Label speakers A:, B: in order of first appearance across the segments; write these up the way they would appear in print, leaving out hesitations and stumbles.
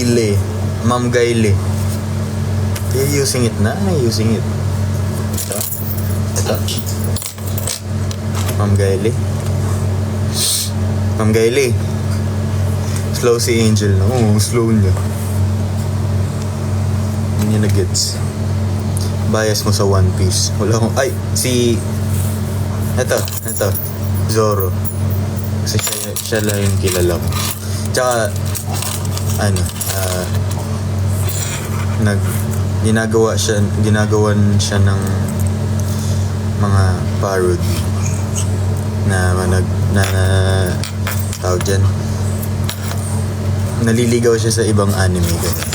A: Gayle. Ma'am Gayle. You're using it na? I'm using it. Ito. Ito. Ma'am Gayle. Ma'am Gayle. Slow si Angel, no? Oo, slow niya. Hindi niya na-gets. Bias mo sa One Piece. Wala akong... Ay! Si... Ito. Zoro. Kasi siya lang yung kilala ko. Tsaka... ginagawan siya ng mga parody na tawag dyan, naliligaw siya sa ibang anime ganun.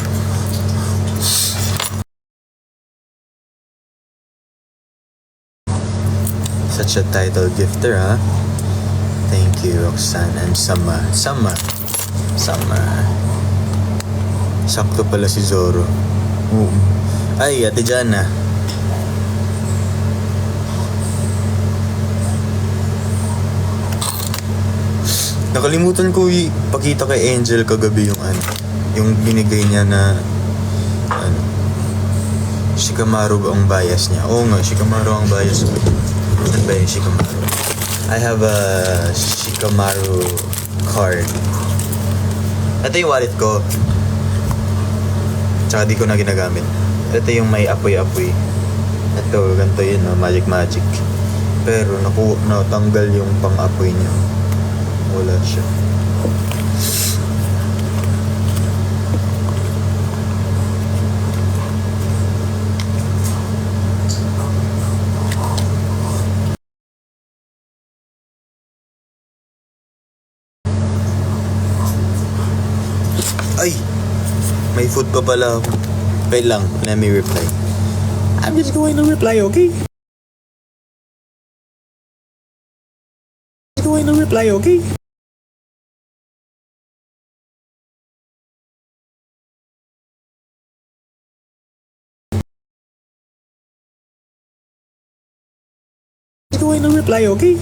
A: Such a title gifter, ha? Thank you, Roxanne and Sama. Sakto pala si Zoro. Ay, Ate Jana. Nakalimutan ko ipakita kay Angel kagabi yung binigay niya na Shikamaru ang bias niya. Oo nga, Shikamaru ang bias mo. Ano ba yung Shikamaru? I have a Shikamaru card. Ito yung wallet ko. Tsaka di ko na ginagamit. Ito yung may apoy-apoy. Ito, ganito yun, magic. Pero natanggal yung pang-apoy niya. Wala siya. Ay! May food pa pala ako. Wait lang, let me reply. I'm just going to reply, okay? Going to reply, okay? Going to reply, okay?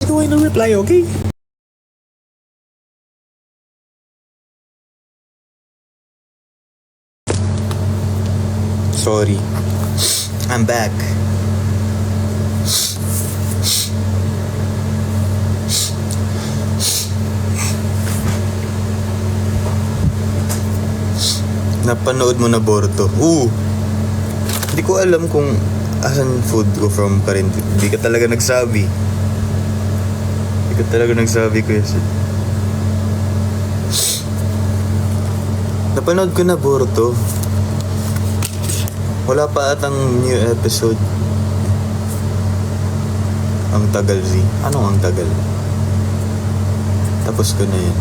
A: Going to reply, okay? Sorry. I'm back. Napanood mo na Boruto? Hindi ko alam kung asan food ko from current. Hindi ka talaga nagsabi. Kuya Sid. Napanood ko na Boruto. Wala pa atang new episode. Ang tagal, Z. Anong ang tagal? Tapos ko na yun.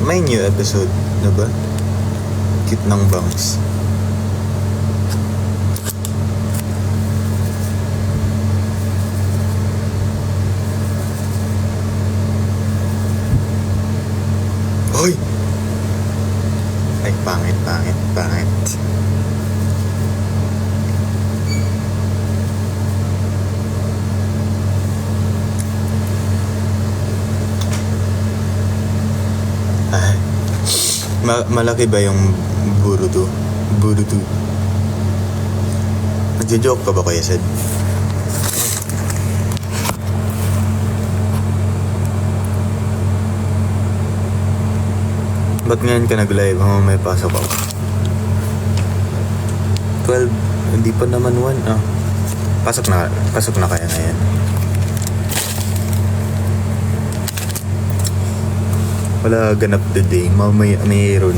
A: May new episode na ba? Cute ng bangs. Hoy! Ay, pangit. Malaki ba yung Boruto? Nagjo-joke ka ba, Kuya Sid? Ba't ngayon ka nag-live? May pasok ako. 12, hindi pa naman 1. Pasok na kaya ngayon. Wala ganap today. Mamaya meron.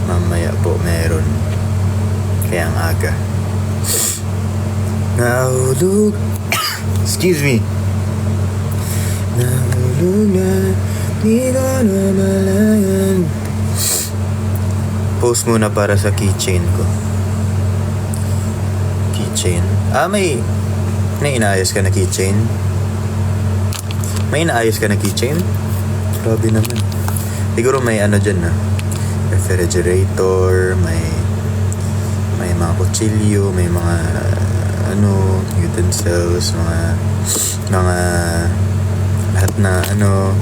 A: Mamaya po meron. Kaya ang aga. Nahulog. Excuse me. Nahulog na. Di ko na malayan. Post muna para sa keychain ko. Keychain. May inaayos ka na keychain? May inaayos ka na keychain? Grabe naman. Siguro may dyan refrigerator, may mga kutsilyo, may mga utensils, mga Lahat na ano.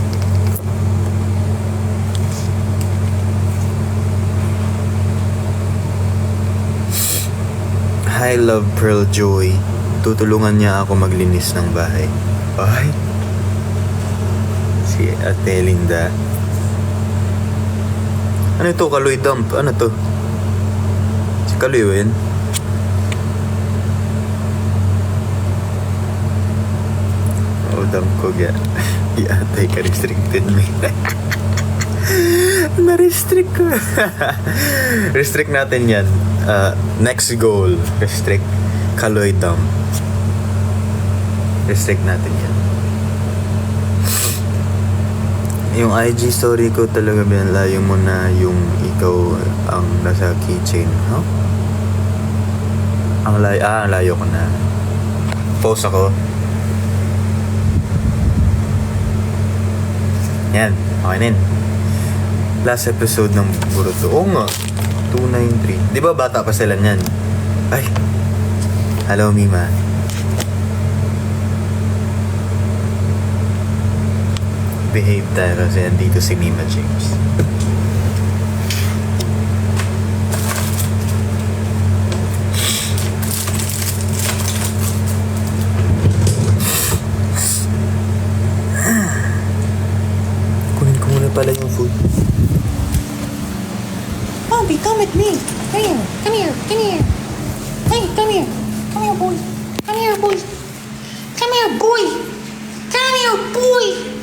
A: Hi Love Pearl Joy. Tutulungan niya ako maglinis ng bahay. Ay. Si Ate Linda. Ano ito? Kaloy dump. Ano to? Si Kaloy ba yun? Oh, dump ko ga. Iatay ka restricted me. Na-restrict ko. Restrict natin yan. Next goal. Restrict Kaloy dump. Restrict natin yan. Yung IG story ko talaga binalayo mo na yung ikaw ang nasa keychain. Huh? Ang layo ko na. Post ako. Yan. Okay na yun. Last episode ng Boruto. Oo nga. 293. Di ba bata pa sila niyan? Ay. Hello, Mima. Behave tayo kasi andito si Mima James. Kunin ko muna pala yung food.
B: Bobby, come with me. Come here. Come here. Come here. Hey, come here. Come here, boy. Come here, boy. Come here, boy. Come here, boy.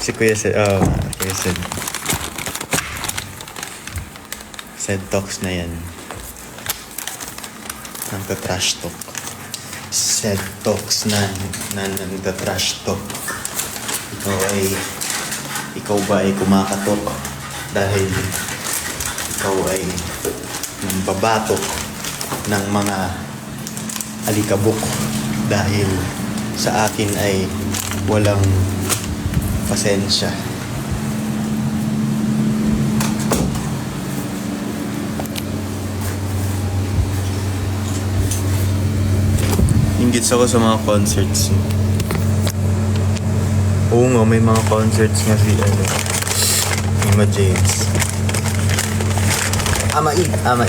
A: Si Kuya said, Kuya said talks na yan. Nagta-trash talk. Said talks na nagta-trash talk. Ikaw ba ay kumakatok dahil ikaw ay nambabatok ng mga alikabok dahil sa akin ay walang pasensya. Ingits ako sa mga concerts. Oo nga, may mga concerts nga si Mima James. Amai.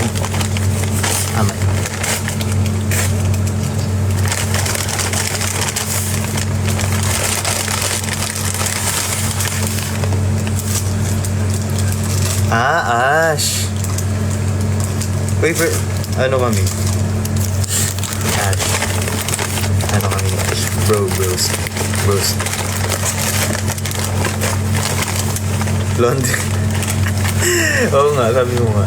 A: Ash. Wait, ano kami? Ash. Ano kami, Ash? Bros. Blonde. Oo nga, sabi mo nga.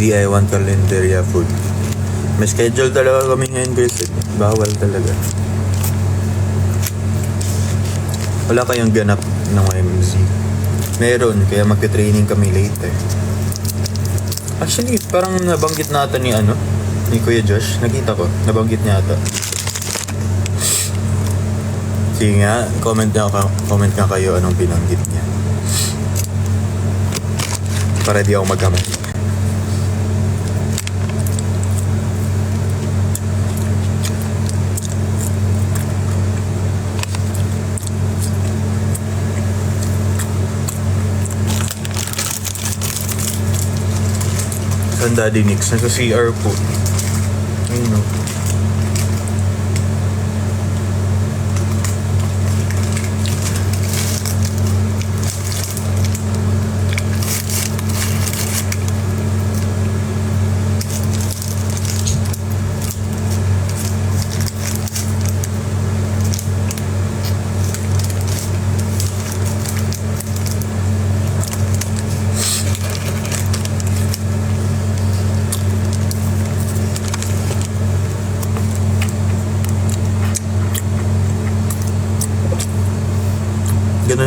A: I want calendaria food. May schedule talaga kami ngayon, guys. Bawal talaga. Wala kayong ganap ng MZ. Meron, kaya magte-training kami later. Actually, parang nabanggit natin ni Kuya Josh. Nakita ko, nabanggit niya ata. Sige nga, comment nga kayo anong binanggit niya. Para di ako magkamali. Saan Daddy Nix? Nasa CR po. Ayun o.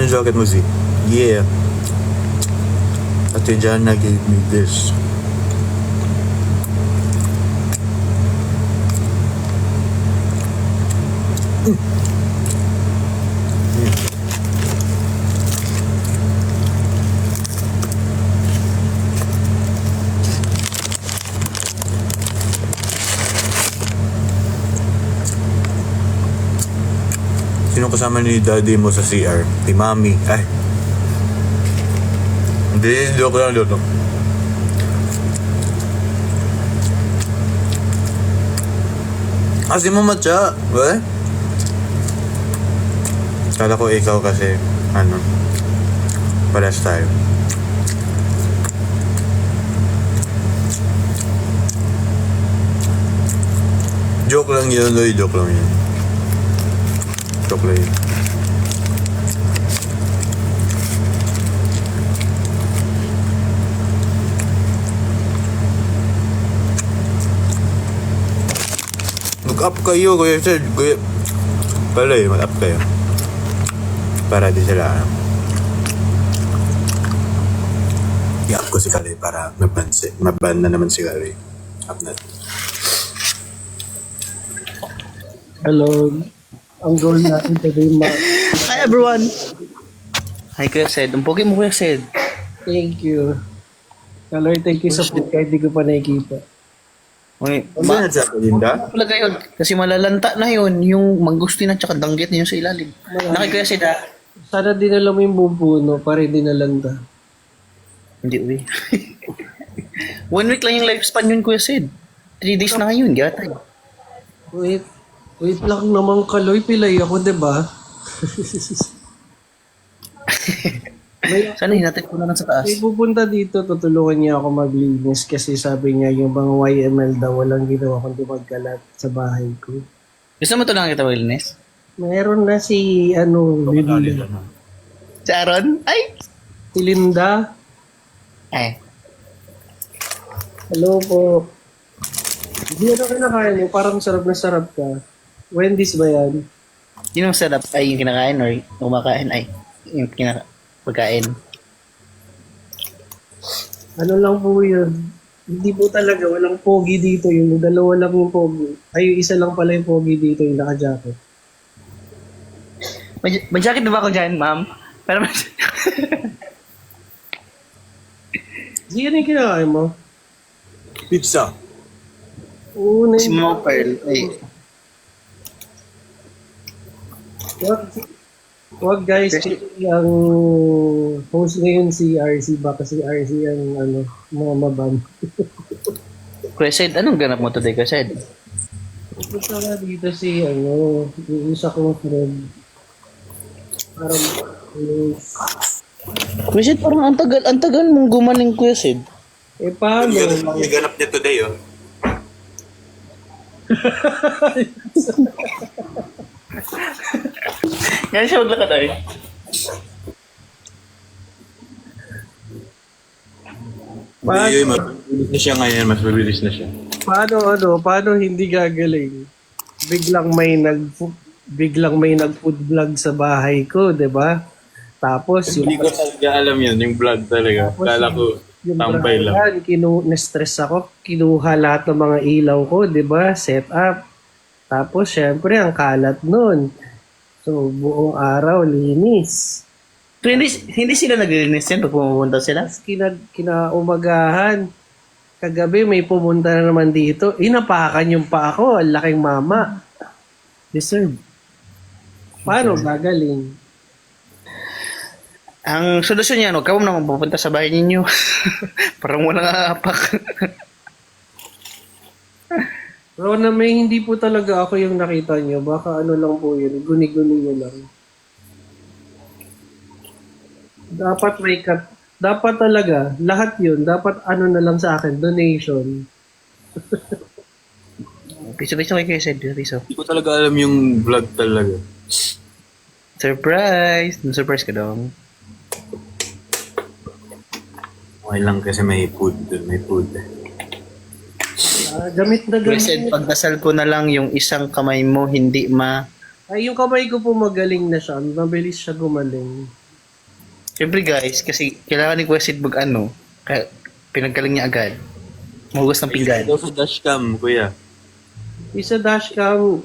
A: yung jacket mo, Z? Yeah. Ate Jana gave me this. Sino kasama ni daddy mo sa CR? Si mami. Ay. Hindi, joke lang. Si mama cha. Eh? Kala ko ikaw kasi, pares tayo. Joke lang yun, Loy. Joke lang yun. Joke lang yun. Mag-up kayo, Kuya Sir. Pala mag-up kayo. Para di sila, i-up ko si Kaloy para maban na naman si Kaloy. Up natin.
C: Hello. Ang goal natin today,
D: Hi everyone! Hi Kuya Sed. Ang pogi mo Kuya Sed.
C: Thank you. Kaloy, thank you sa food kahit di ko pa nakikita.
D: Okay,
A: Ano na sa Linda?
D: pala yun. Kasi malalanta na yun. Yung mangustin at saka danggit na yun sa ilalim. Naki Kuya Sed ha?
C: Sana dinala mo yung bubuno para hindi nalanda.
D: Hindi uwi. 1 week lang yung lifespan yun Kuya Sed. 3 days na ngayon. Gatay.
C: Wait lang naman, Kaloy. Pilay ako, diba?
D: Sana hinatid ko na lang sa taas.
C: May pupunta dito, tutulungan niya ako maglinis kasi sabi niya yung mga YML daw walang ginawa kundi magkalat sa bahay ko.
D: Gusto mo tulungan kita Wilnes?
C: Meron na si, Linda.
D: Si Aaron? Ay!
C: Si Linda.
D: Ay.
C: Hello po. Hindi na kinakain mo, parang sarap na sarap ka. Wendy's ba yan?
D: Yun ang sarap ay yung kinakain or kumakain ay yung pagkain.
C: Ano lang po yun? Hindi po talaga, walang pogi dito. Yung dalawa lang yung pogi. Ay, yung isa lang pala yung pogi dito, yung naka-jacket.
D: May jacket na ba ako dyan, ma'am? Pero
C: Hindi yan yung kinakain mo?
A: Pizza.
C: Oo,
D: si Mama Pearl ay
C: Wag guys, ang host ngayon si RC, baka si RC ang mamaban.
D: Kuya Sed, anong ganap mo today Kuya Sed?
C: Pupunta nga dito si yung isa kong friend. Parang
D: Kuya Sed, parang ang tagal mong gumaling Kuya Sed.
C: paano?
A: Yung ganap niya today, oh.
D: Yan siya maglakad ay.
A: Hindi, mas mabilis na siya ngayon. Mas mabilis na siya.
C: Paano hindi gagaling? Biglang may nag-food vlog sa bahay ko, 'di ba? Tapos
A: Hindi ko talaga alam yan. Yung vlog talaga. Kala ko tambay lang.
C: Na-stress ako. Kinuha lahat ng mga ilaw ko, 'di ba? Set up. Tapos syempre ang kalat nun. So buong araw linis.
D: So, hindi sila naglilinis yan pag pumunta sila?
C: Tapos kinaumagahan. Kagabi may pumunta na naman dito. Inapakan yung pa ako. Ang laking mama.
D: Deserve.
C: Paano gagaling?
D: Ang solusyon niya, huwag ka mo naman pupunta sa bahay ninyo. Parang walang aapak.
C: Pero na may hindi po talaga ako yung nakita nyo. Baka ano lang po yun. Guni-guni nyo lang. Dapat may cut. Dapat talaga. Lahat yun. Dapat ano na lang sa akin. Donation.
D: Piso-piso kay Kuya Sed, piso.
A: Hindi ko talaga alam yung vlog talaga.
D: Surprise! Surprise ka dong.
A: Okay lang kasi may food dun. May food.
C: Gamit na
D: Kuya
C: gamit.
D: Sed, pagdasal ko na lang yung isang kamay mo, hindi
C: Ay, yung kamay ko po magaling na siya. Mabilis siya gumaling.
D: Siyempre guys, kasi kailangan ni Kuya Sid mag kaya pinagkaling niya agad. Mahugas ng pinggan.
A: Daw sa dashcam, kuya.
C: Isa dashcam,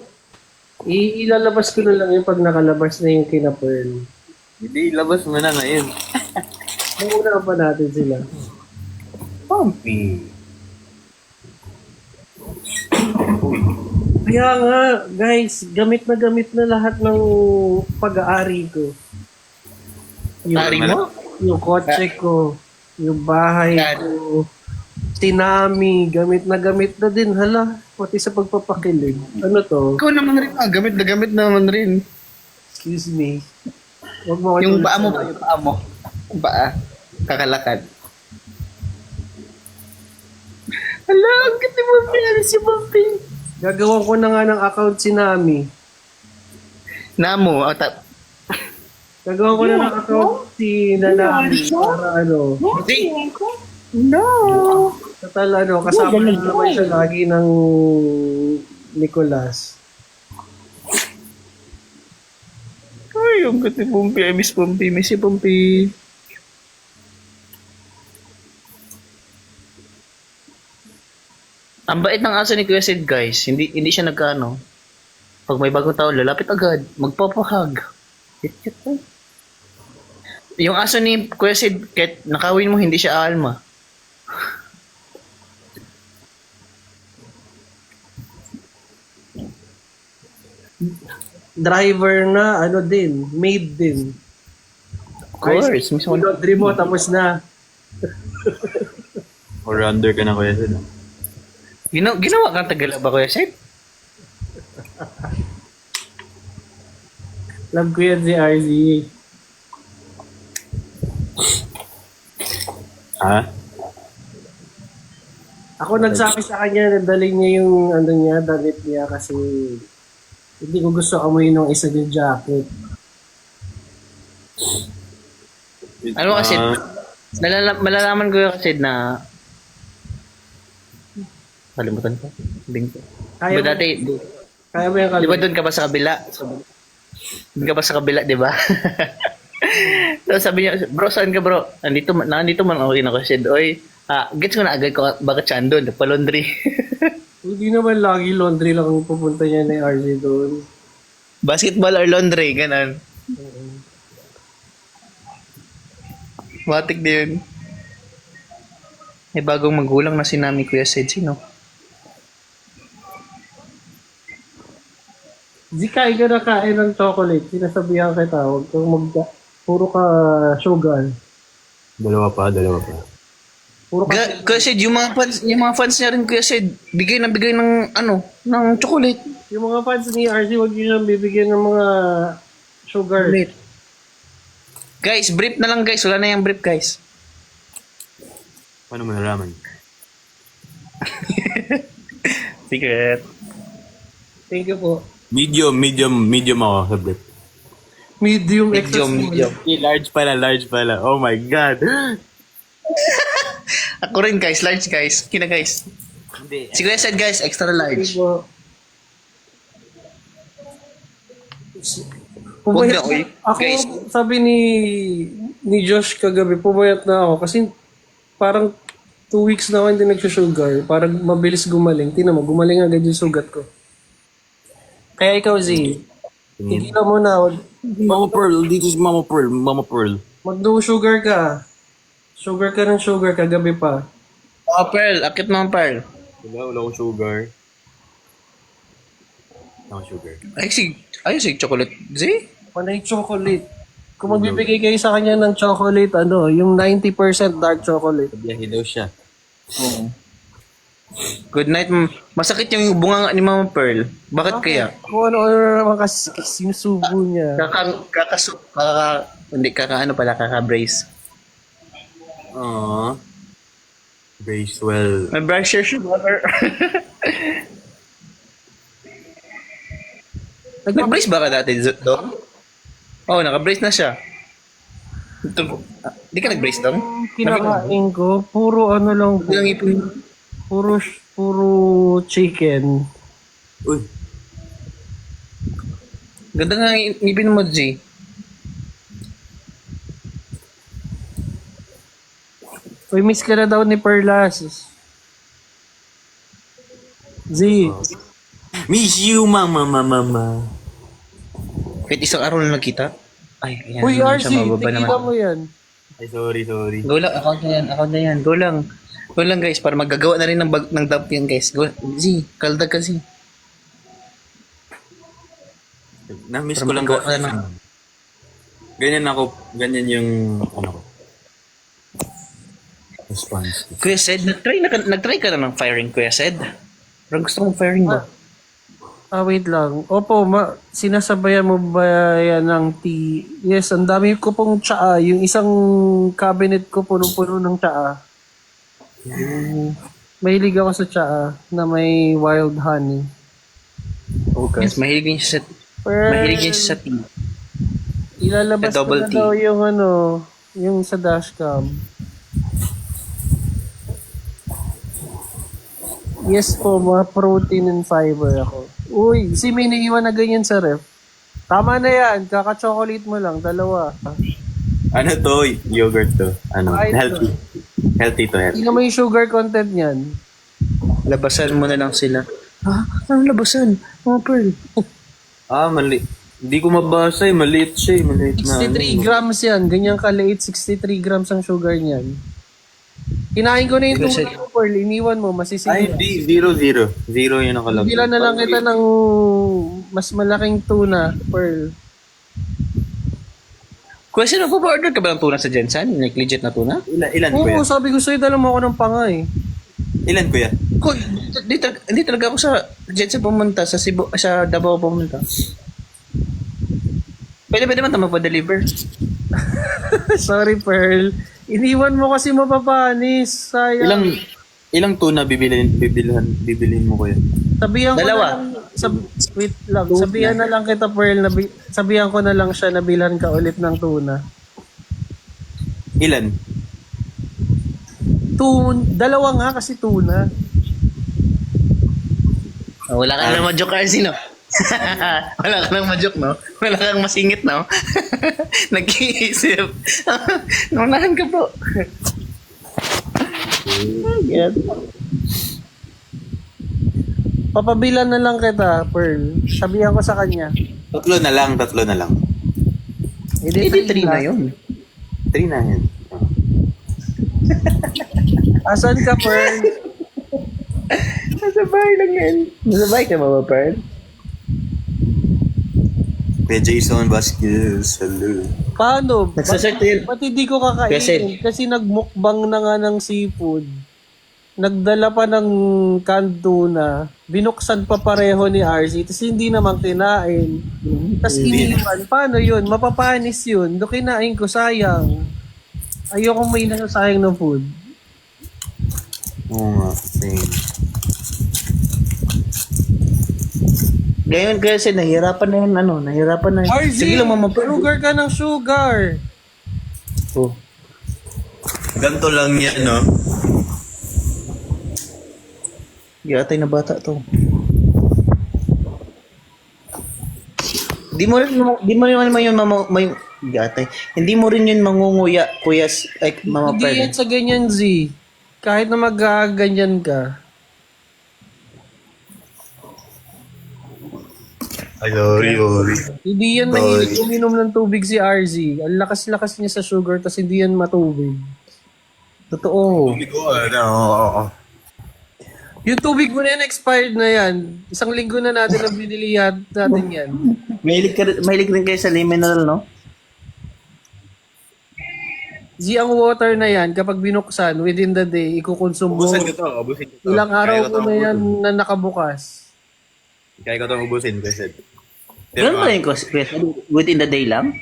C: ilalabas ko na lang yung pag nakalabas na yung kina Pearl.
A: Hindi, labas mo na ngayon.
C: Muna pa natin sila.
D: Pompey.
C: Kaya nga, guys, gamit na lahat ng pag-aari ko.
D: Ari mo?
C: Yung kotse ko, yung bahay
D: Dad.
C: ko, tinami, gamit na din. Hala, pati sa pagpapakilig. Ano to?
D: Ikaw naman rin, gamit na gamit naman rin.
C: Excuse me. Huwag mo ako
D: Yung
C: tulad
D: paa mo
C: sa-
D: ba? Yung paa mo? Yung paa? Kakalakad. Hala, ang ganda mo pinali si Bumpy.
C: Gagawan ko na nga ng account si Nami.
D: Namo,
C: Gagawan ko na ng account si Nanami para ano.
D: Hindi.
C: Total ano, kasama na naman siya lagi ng Nicolas.
D: Ay, ang ganda ni Bumpy. I miss Bumpy. Miss si Bumpy. Ang bait ng aso ni Kuya Sid, guys. Hindi siya nagkano. Pag may bagong tao, lalapit agad. Magpapahag. Cute po. Yung aso ni Kuya Sid, kahit nakawin mo, hindi siya aalma.
C: Driver na, ano din, maid din.
D: Of course. Miss mo.
C: Laundry mo, tapos na.
A: Or under ka na, kuya Sid.
D: Ginawa kang Tagalog ba, Kuya Sid?
C: Love ko yan si RZ.
A: Ha?
C: Ako nagsabi sa kanya na dalhin niya yung ano niya, damit niya kasi hindi ko gusto amoy nung isa yung jacket.
D: Ano kasi, malalaman ko yung kasi na kalimutan ko. Bingko.
C: Kaya
D: Diba
C: mo-
D: dati,
C: Kaya mo yung
D: di ba doon ka ba sa kabila? Doon ka ba sa kabila, di ba? Tapos sabi niya, bro, saan ka bro? Nandito man ako kasi, oy, gets ko na agad ko, bakit siya andun? Pa-laundry.
C: Hindi naman lagi laundry lang ang pupunta niya ni RZ doon.
D: Basketball or laundry, ganun. Matik din. May bagong magulang na si Nami Kuya Sid, sino?
C: Di kain ka na kain ng chocolate. Sinasabihan kita, huwag kang puro ka sugar.
A: Dalawa pa.
C: Puro ka
D: Kuya Sid, yung mga fans niya rin Kuya Sid, bigay ng ng chocolate.
C: yung mga fans ni RZ, huwag niyo siyang bibigyan ng mga sugar.
D: Guys, brief na lang guys, wala na yung brief guys.
A: Paano mo nalaman?
D: Secret.
C: Thank you po.
A: Medium ako sa brief.
C: Medium, extra small.
D: Medium.
A: Large pala. Oh my God.
D: Ako rin guys, large guys. Kina guys.
A: Hindi.
D: Si Kuya Sid guys, extra
C: Thank
D: large.
C: you po.
D: Huwag na,
C: Pumayat
D: oy.
C: ako,
D: Guys.
C: sabi ni Josh kagabi, pumayat na ako kasi parang 2 weeks na ako hindi nagsusugar. Parang mabilis gumaling. Tingnan mo, gumaling agad yung sugat ko. Kaya ikaw, Z, tigilan mo na.
A: Mama Pearl, dito si Mama Pearl.
C: Mag-no sugar ka. Sugar ka ng sugar kagabi pa.
D: Oh, Pearl. Akit mo ang Pearl.
A: Wala akong sugar. Wala akong sugar.
D: Ay, si chocolate. Z?
C: Panay chocolate. Kung magbibigay kayo sa kanya ng chocolate, ano, yung 90% dark chocolate.
A: Biyahe daw siya.
D: Good night. Masakit yung bunga ni Mama Pearl. Bakit kaya?
C: Kung ano naman kasi sinusubo niya.
D: Kaka-brace.
A: Aww. Bracewell.
D: May brush your shoulder. Nag-brace ba ka dati, Dom? Oo, naka-brace na siya. Di ka nag-brace, Dom?
C: Kinakain ko, puro ano lang po.
D: Ilang ipin.
C: Puro chicken.
A: Uy,
D: Ganda nga ang ngipin mo, G.
C: Uy, miss ka na daw ni Perlas. Z.
A: Miss you, mama.
D: Kahit isang araw na nagkita. Ay, ayan.
C: Uy,
D: naman
C: RC,
D: siya, mababa naman.
C: tikita mo yan.
A: Ay, sorry.
D: Go lang, account na yan. Go lang. Go lang guys, para magagawa na rin ng dump yan guys. Go. Z, kaldag kasi.
A: Na-miss
D: Para
A: ko lang
D: magagawa
A: kasi.
D: ka na.
A: Ganyan yung, ano ko. Response.
D: Kuya Sed, nag-try ka na ng firing, Kuya Sed? Parang gusto kong firing ba?
C: Wait lang. Opo, sinasabayan mo ba yan ng tea? Yes, ang dami ko pong tsaa. Yung isang cabinet ko puno-puno ng tsaa. Mahilig ako sa tsaa na may wild honey.
D: Okay. Yes, mahilig din siya sa tea.
C: Ilalabas
D: A
C: ko
D: double
C: na
D: tea.
C: daw yung yung sa dashcam. Yes po, mga protein and fiber ako. Uy, si may naiwan na ganyan sa ref. Tama na yan, kaka-chocolate mo lang, dalawa.
A: Ano to? Yogurt to. Ano?
C: Ay,
A: Healthy. Healthy to healthy.
C: Tingnan mo yung sugar content niyan.
D: Labasan mo na lang sila. Ha? Anong labasan? Mga Pearl.
A: Mali. Hindi ko mabasa eh. Maliit siya eh. Maliit na.
C: 63 grams yan, ganyan kaliit, 63 grams ang sugar niyan. Kinain ko na yung
D: Kasi-
C: tuna mo, Pearl, iniwan mo, masisira.
A: Ay, di. 0. Zero yung nakalagay.
C: Bilan na lang kita ng mas malaking tuna, Pearl.
D: Question, nagpo-order ka ba ng tuna sa Jensen? Like legit na tuna?
A: Ilan kuya?
C: Oo, sabi ko sa'yo, dala mo ako ng panga eh.
A: Ilan kuya?
D: Hindi talaga ako sa Jensen pumunta, sa Cebu, sa Davao pumunta. Pwede naman ito magpa-deliver.
C: Sorry, Pearl. Iniwan mo kasi mapapanis. Sayang.
A: Ilang tuna bibilhin mo kuya?
C: Sabihan ko
D: Dalawa.
C: na lang. Wait lang. Sabihan na lang kita, Pearl. Sabihan ko na lang siya na bilhan ka ulit ng tuna.
A: Ilan?
C: Dalawa nga kasi tuna.
D: Wala ka nang ma-joke, RC, no? Wala ka nang ma-joke, no? Wala kang masingit, no? Nag-iisip. Naunahan ka po. Yan.
C: Papabilan na lang kita, Pearl. Sabihan ko sa kanya.
A: Tatlo na lang.
D: Hindi 3 na yun.
A: 3 na yan.
C: Asan ka, Pearl?
D: Nasa bahay lang yan. Nasa bahay ka ba, Pearl?
A: Kuya Jason Vasquez. Hello.
C: Paano?
D: Nagsasert yun.
C: Ba't hindi ko kakainin? Kasi nagmukbang na nga ng seafood. Nagdala pa ng canned tuna. Binuksan pa pareho ni RC. Tapos hindi naman kinain. Tapos iniwan. Paano yun? Mapapanis yun. Do kinain ko, sayang. Ayokong may nasasayang ng food.
A: Oo nga. Same.
D: Ngayon kasi nahirapan na yun, nahirapan na yun.
C: RC!
D: Sige lang, Mama Pearl.
C: Sugar ka ng sugar!
D: Oh.
A: Ganto lang yan, no?
D: Yatay na bata to. Di mo naman yun yatay. Hindi mo rin yun mangunguya, Kuya, Mama
C: Hindi
D: Pearl.
C: yan sa ganyan, Z. Kahit na magaganyan ka.
A: Ay, sorry.
C: Hindi yan mahilig uminom ng tubig si RZ. Ang lakas-lakas niya sa sugar, tas hindi yan matubig. Totoo. Yung tubig mo na yan, expired na yan. 1 linggo na natin ang binili natin yan.
D: Mahilig rin kayo sa mineral, no?
C: Z, ang water na yan, kapag binuksan, within the day, ikukonsume mo.
A: Ubusin ko to.
C: Ilang araw ko na yan na nakabukas.
A: Kaya ko itong ubusin, Kuya.
D: Ganun ba yun, Kuya? Within the day lang?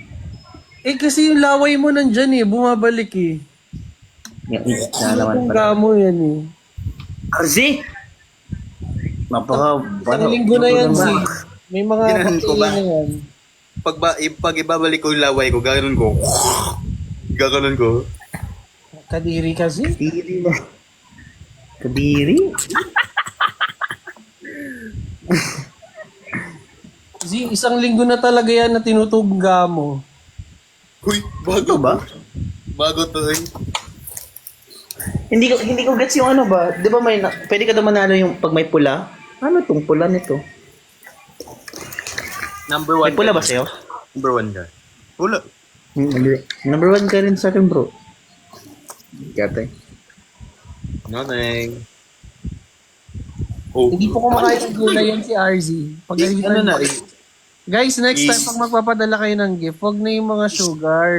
C: Eh kasi yung laway mo nandyan eh, bumabalik eh.
D: Nalaman
C: Yung
D: pala.
C: gamo yan eh.
D: Arzi!
C: Isang linggo na yan, Z. May mga
A: Ginanon ko ba?
C: bakterya na yan.
A: Pag ibabalik ko yung laway ko, gano'n ko. Gano'n ko.
C: Kadiri kasi.
D: Kadiri na. Kadiri?
C: Z, 1 linggo na talaga yan na tinutugga mo.
A: Uy, bago
D: ba?
A: Bago to eh.
D: Hindi ko gets yung ano ba? 'Di ba pwede ka daw manalo yung pag may pula? Ano tong pula nito?
A: Number
D: May
A: one.
D: pula ba sa'yo?
A: Number one ka. Wala.
D: Number one ka rin sa akin, bro. Gata.
A: Nothing. Oh.
C: Hindi po kumakain ng gulay yan si RZ.
A: Ano na?
C: Guys, next time pag magpapadala kayo ng gift, wag na yung mga sugar.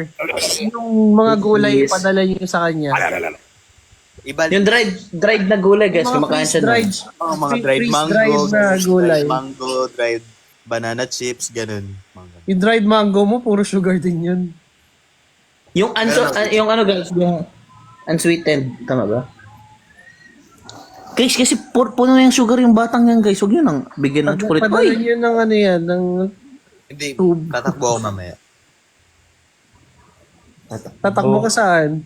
C: Yung mga gulay, padala nyo sa kanya.
A: Ibalik.
D: Yung dried na gulay, guys. Kumakain siya
C: dried,
A: Oh, mga dried mango.
C: freeze-dried na gulay.
A: Dried mango, dried banana chips, ganun. Mango.
C: Yung dried mango mo, puro sugar din yun.
D: Yung yung ano guys, yung unsweetened, tama ba? Guys, kasi puno na yung sugar yung batang yan, guys. Huwag yun ang bigyan ng chocolate.
C: Padala nyo ng ano yan, ng
A: Hindi,
C: Tube.
A: tatakbo ako mamaya.
C: tatakbo ka saan?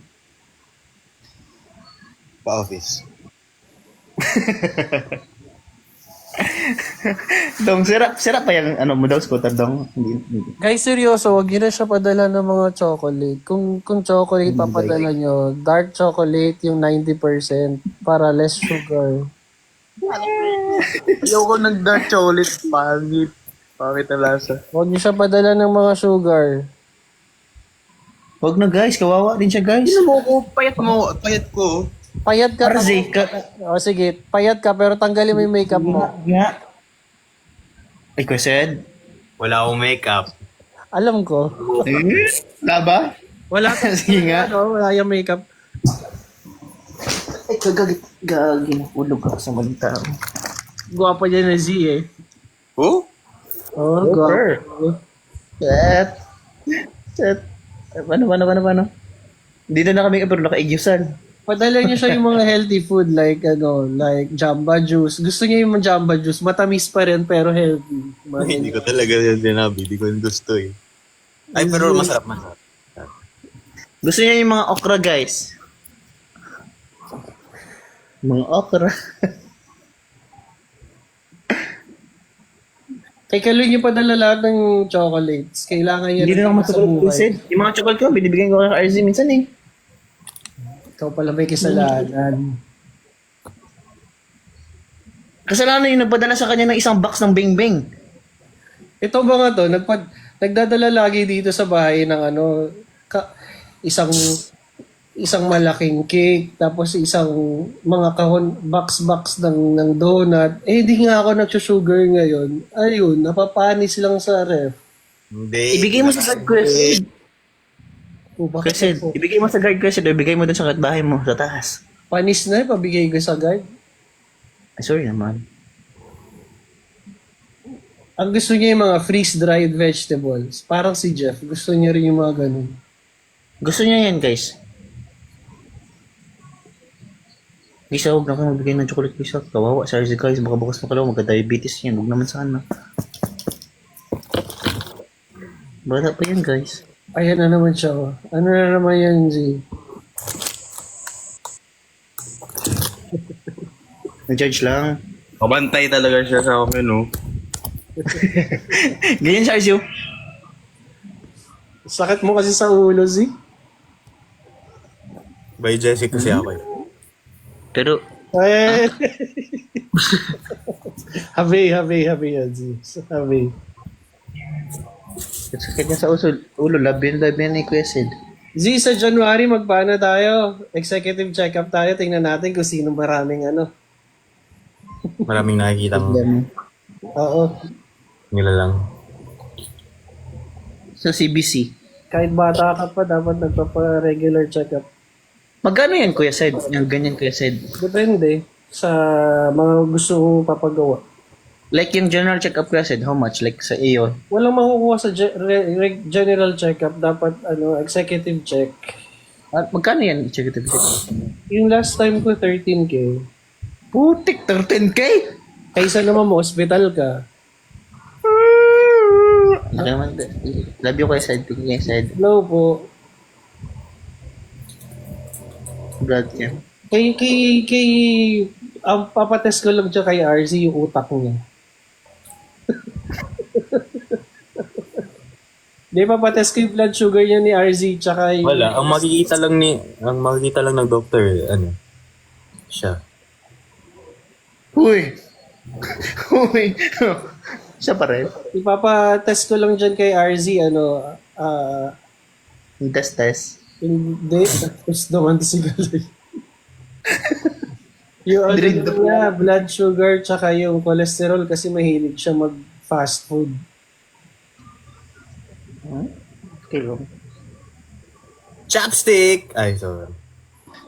A: Pa-office.
D: Dong, sira pa yung ano mo daw, scooter dong. Hindi.
C: Guys, seryoso, wag nyo na siya padala ng mga chocolate. Kung chocolate papadala nyo, dark chocolate yung 90% para less sugar.
A: Ayoko ng dark chocolate. Pangit. Pangit na lasa.
C: Wag nyo siya padala ng mga sugar.
D: Huwag na guys, kawawa din siya guys.
A: Mo ko, payat mo. Payat ko.
C: Payat ka.
D: Arzi,
C: O sige, payat ka pero tanggalin mo yung makeup mo.
D: nga. Ay, said.
A: Wala akong makeup.
C: Alam ko.
D: Laba?
C: Wala ka.
D: Sige nga.
C: Ano, wala yung makeup.
D: Ay, ginahulog ako sa maling tao.
C: Guwapo niya na Z eh.
A: Who?
C: Oh,
D: Super.
C: guwapo.
D: Set. Paano? Dito na kami pero naka-igyusan.
C: Padala niyo siya yung mga healthy food like like Jamba Juice. Gusto niya yung Jamba Juice. Matamis pa rin pero healthy.
A: Hindi ko talaga yan sinabi. Hindi ko yung gusto eh. Ay, pero masarap.
D: Gusto niya yung mga okra, guys. Mga okra.
C: Kay Kaloy niyo padala lahat ng chocolates. Kailangan niya
D: Hindi na ako
C: sa
D: matutuloy,
C: buhay.
D: Sid. Yung mga chocolate ko, binibigyan ko kay RZ minsan eh.
C: Ikaw pala may kasalanan.
D: Kasalanan yung nagpadala sa kanya ng isang box ng bing-bing.
C: Ito ba nga to, nagdadala lagi dito sa bahay ng isang malaking cake, tapos isang mga kahon, box ng donut. Eh, hindi nga ako nagsusugar ngayon. Ayun, napapanis lang sa ref.
A: Hindi.
D: Ibigay mo sa guard quest.
C: O, bakit
D: Quest.
C: ako?
D: Ibigay mo sa guard quest. Ibigay mo dun sa bahay mo, sa taas.
C: Panis na, pabigay ko sa guard.
D: Ay, sorry naman.
C: Ang gusto niya yung mga freeze-dried vegetables. Parang si Jeff, gusto niya rin yung mga ganun.
D: Gusto niya yan, guys. Guys, huwag na kayo magbigay ng chocolate, guys. Kawawa, sorry guys. Baka bukas makalawa, magka-diabetes yan. Huwag naman sana. Bata pa yan, guys.
C: Ayan na naman siya. Oh. Ano na naman yan, Z?
D: Nag-judge lang.
A: Mabantay talaga siya sa akin, no?
D: Ganyan siya, Arzu.
C: Sakit mo kasi sa ulo, Z.
A: By Jessica kasi ako eh.
D: Pero,
C: Ay! Habi yan, Z. Habi.
D: sakit niya sa ulo. Labi yan ni Kuya Sid.
C: Z, sa January, magpaano tayo? Executive check-up tayo. Tingnan natin kung sino maraming
A: Maraming nakikita mo.
C: Oo.
A: Nila lang.
D: Sa CBC.
C: Kahit bata ka pa, dapat nagpapa-regular check-up.
D: Magkano yan, Kuya Sid? Yung ganyan, Kuya Sid.
C: Depende sa mga gusto kong papagawa.
D: Like yung general check-up, Kuya Sid, how much? Like sa iyo?
C: Walang makukuha sa general check-up. Dapat executive check.
D: At magkano yan, executive check?
C: Yung last time ko, 13K.
D: Putik, 13K?
C: Kaysa naman mo, hospital ka.
D: Laki naman. Love you, Kuya Sid. Thank you, Kuya Sid.
C: Hello po.
D: Glad niya.
C: Ang papatest ko lang dyan kay RZ yung utak niya. Di papatest ko yung blood sugar niya ni RZ tsaka yung...
A: Wala. Ang makikita lang ng doctor, Siya.
D: Uy! Uy! Siya pa rin.
C: Ipapa-test ko lang dyan kay RZ,
D: Test.
C: hindi, test naman si Galoy. Yung ano
D: Drink the
C: niya, blood sugar, tsaka yung cholesterol kasi mahilig siya mag-fast food.
D: Okay lang.
A: Chopstick! Ay, sorry.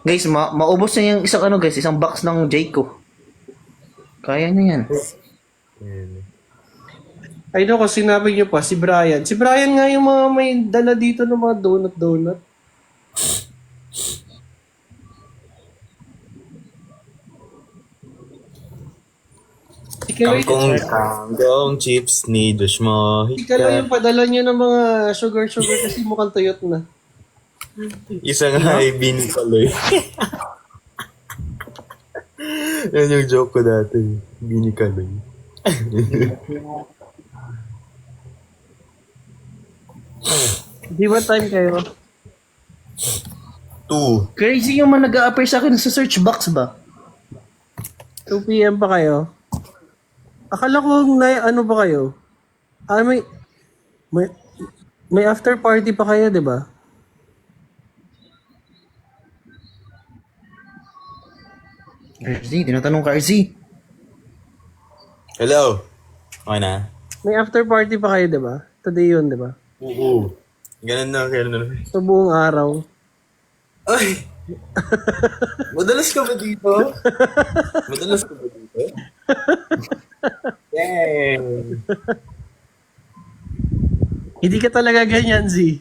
D: Guys, maubos na yung isang guys, isang box ng Jayco. Kaya niya yan.
A: Ayan.
C: Ay no, kung sinabi niyo pa, si Brian. Si Brian nga yung mga may dala dito ng mga donut. Si Kaloy,
A: Kangkong chips ni Josh mo.
C: si Kaloy yung padala niyo ng mga sugar kasi mukhang tuyot na.
A: Isa nga ay binikaloy. Yan yung joke ko dati. Binikaloy.
C: Di ba time kayo?
A: 2.
D: Crazy yung mga nag-a-appear sa akin sa search box ba?
C: 2 p.m. pa kayo? Akala ko na ano ba kayo? May after party pa kayo, di ba?
D: RZ, tinatanong ka RZ.
A: Hello? Okay na?
C: May after party pa kayo, di ba? Today yun, di ba?
A: Oo. Ganun na.
C: So buong araw.
A: Ay! Madalas ka ba dito? Yay!
C: Hindi ka talaga ganyan, Z.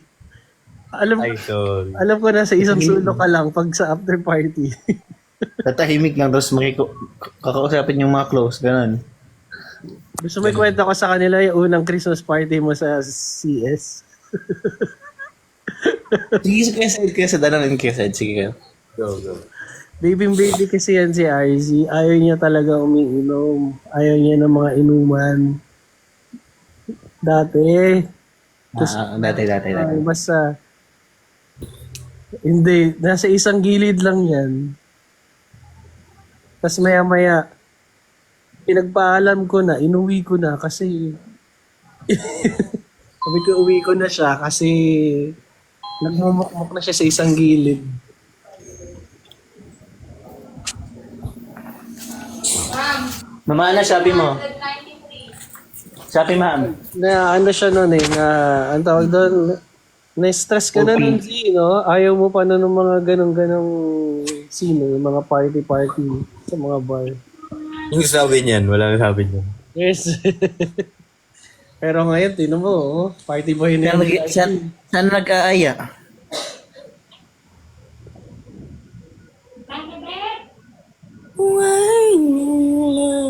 A: Ay, sorry.
C: Alam ko na sa isang sulok ka lang pag sa after party.
D: Tatahimik lang, tapos kakausapin yung mga close, ganun.
C: Gusto mo ikwento ko sa kanila yung unang Christmas party mo sa CS?
D: Sige, kaya sa dalang kaya sige kayo.
A: Go.
C: Baby kasi yan si RZ. Ayaw niya talaga umiinom. Ayaw niya ng mga inuman. Dati.
D: Dati.
C: Ay, basta. Hindi. Nasa isang gilid lang yan. Tapos maya-maya, pinagpaalam ko na, inuwi ko na kasi sabi ko uwi ko na siya kasi nagmumukmuk na siya sa isang gilid.
D: Mama, ano sabi mo? Sabi, ma'am.
C: Na ano siya noon na ang tawag doon, na-stress ka na nun, Z, no? Ayaw mo pa na ng mga ganong sino, yung mga party sa mga bar.
A: Yung sabi niyan, wala nang sabi niyan.
C: Yes. Pero ngayon, tinan mo, party boy na yan.
D: Saan nag-aaya?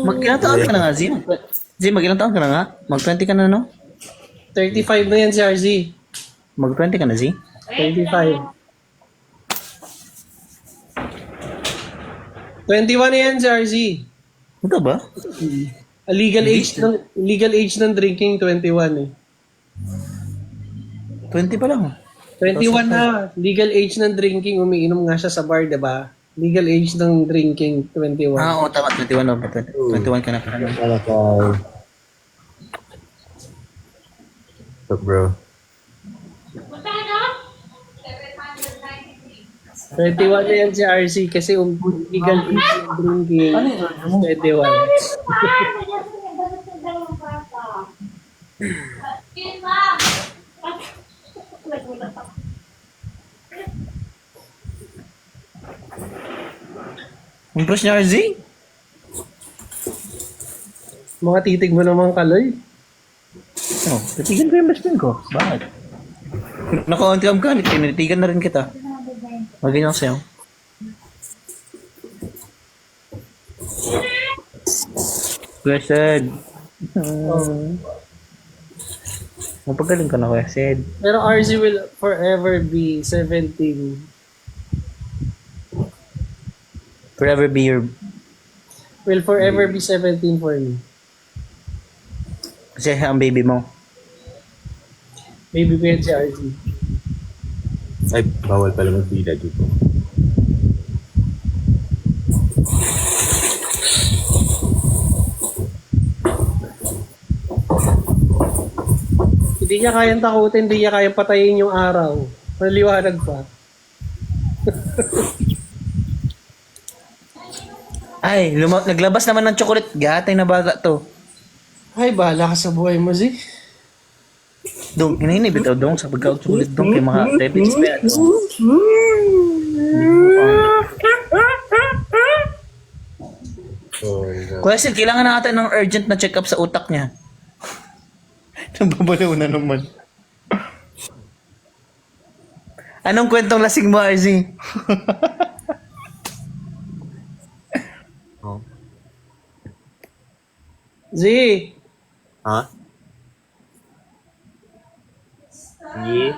D: Mag-ilang taon ka na nga, Z? Mag-ilang taon ka na nga? Mag-20 ka na, no?
C: 35 na yan si RZ.
D: Mag-20 ka na, Z?
C: 25. 21 na yan si RZ.
D: Ito ba?
C: Legal age ng drinking 21 eh.
D: 20 pa lang.
C: 21 na. Legal age ng drinking, umiinom nga siya sa bar, 'di ba? Legal age ng drinking 21.
D: Oo, tama. 21 na. 21 ka na pa.
A: Wala ka. What's up, bro?
C: 21 na yan si RC kasi legal age ng drinking 21.
D: Ang brush niya, RZ?
C: Mga titig mo naman, Kaloy.
D: Oh, titigan ko yung best friend ko. Bakit? Naka-on-cam ka, tinitigan na rin kita. Magiging ako sa'yo. Blessed. Mapagaling ka na, Blessed.
C: Pero RZ will forever be 17.
D: Forever be your...
C: Will forever be 17 for me.
D: Kasi ang baby mo.
C: Baby ko yan si RZ.
A: Ay, bawal pala magbida dito.
C: Hindi niya kayang takutin, hindi niya kayang patayin yung araw. Maliwanag pa.
D: Ay, naglabas naman ng chocolate. Gatay na bata to.
C: Ay, bahala ka sa buhay mo, Z.
D: Dong, inainibit ako dong sa pagkaog chocolate dong kay mga diabetes pa yan. Dong. Kuya Sid, kailangan natin ng urgent na check-up sa utak niya. Nababalaw na naman. Anong kwentong lasing mo, RZ?
A: Oh.
C: Z,
A: Ha? Yeah.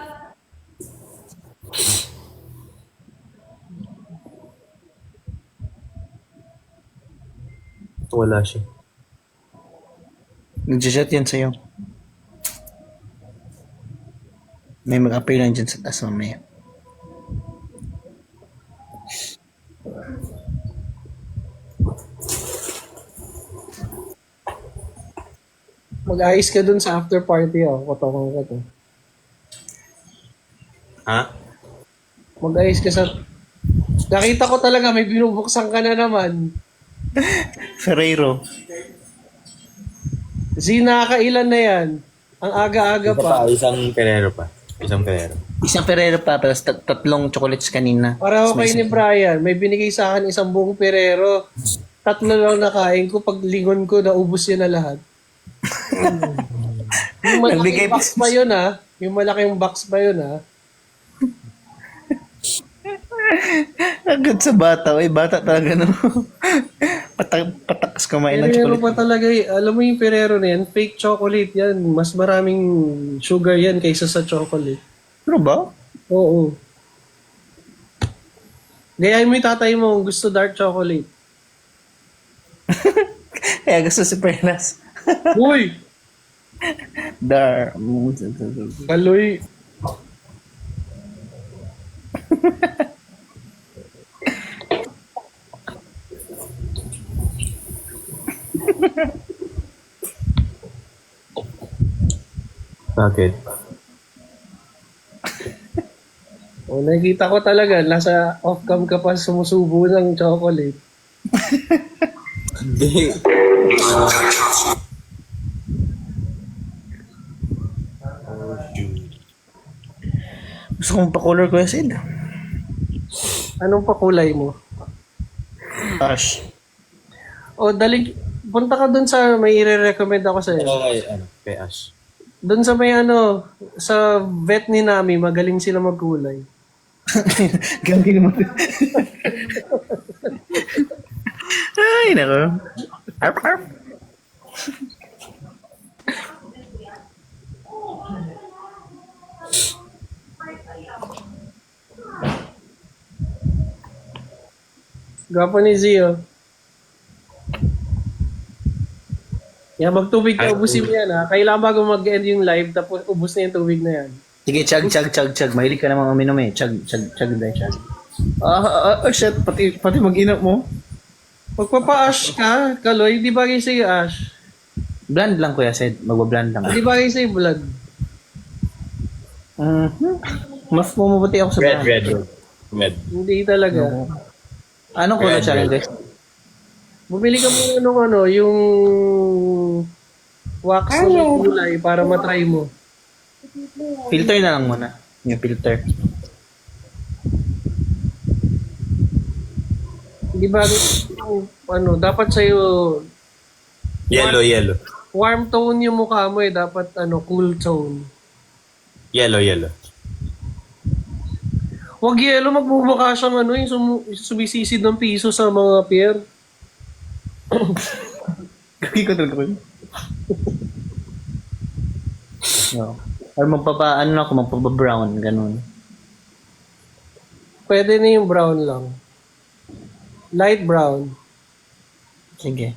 A: Wala siya.
D: Nag-chat yan sa'yo. May mag-appear lang dyan sa taas mamaya.
C: mag-ayos ka dun sa after party, oh. Kotokan ka to.
A: Ha?
C: Mag-ayos ka sa... Nakita ko talaga, may binubuksan ka na naman.
D: Ferrero.
C: Z, nakakailan na yan. Ang aga-aga
A: Isa
C: pa.
A: pa, isang Ferrero pa. Isang Ferrero.
D: Isang Ferrero pa, pero tatlong chocolates kanina.
C: Para ako kayo ni Brian, may binigay sa akin isang buong Ferrero. 3 lang nakain ko, pag lingon ko, naubos yun na lahat. Yung malaking
D: Nagbigay pa-
C: box pa yun, ha? Yung malaking box pa yun, ha?
D: Agad sa bata. Uy, bata talaga no. Patakas kumain ng
C: Ferrero
D: chocolate.
C: pa talaga eh. Alam mo yung Ferrero na yan, fake chocolate yan. Mas maraming sugar yan kaysa sa chocolate.
D: Pero ba?
C: Oo. Gayahin mo yung tatay mo, gusto dark chocolate.
D: Kaya gusto si Perlas.
C: Uy!
D: Dar.
C: Kaloy.
A: Bakit?
C: O, nakikita ko talaga, nasa off-cam ka pa sumusubo ng chocolate.
A: Hindi.
D: Gusto kong pa-color ko Sid.
C: Anong pakulay mo?
D: Ash.
C: O, punta ka dun sa may i-recommend ako sa'yo.
A: Okay, kay Ash.
C: Dun sa may sa vet ni Nami, magaling sila magkulay.
D: Galing mo. Ay, nako. Arp, arp.
C: Gwapo ni Zio. Yan, magtubig ka, ubusin mo yan ha. Kailangan bago mag-end yung live, tapos ubus na yung tubig na yan.
D: Sige, chug. Mahilig ka namang uminom eh. Chug, dahil chug. Shit. Pati mag-inap mo.
C: Pagpapa-ash ka, Kaloy, di bagay sa'yo ash.
D: Blend lang kuya Sid. Magbablend lang.
C: Di bagay sa'yo blood.
D: Mas pumuputi ako sa
A: Red.
C: Hindi talaga.
D: Anong color
A: Red,
D: challenge?
C: Bumili ka muna nung yung wax na may kulay para matry mo.
D: Filter na lang muna. Yung filter.
C: Di bagay dapat sa'yo
A: Yellow.
C: warm tone yung mukha mo eh. Dapat cool tone.
A: Yellow.
C: Wag yelo, magbubaka siyang yung sumisisid ng piso sa mga pier.
D: Gagi ko talaga yun. No. Or magpapa-brown, ganun.
C: Pwede na yung brown lang. Light brown.
D: Sige.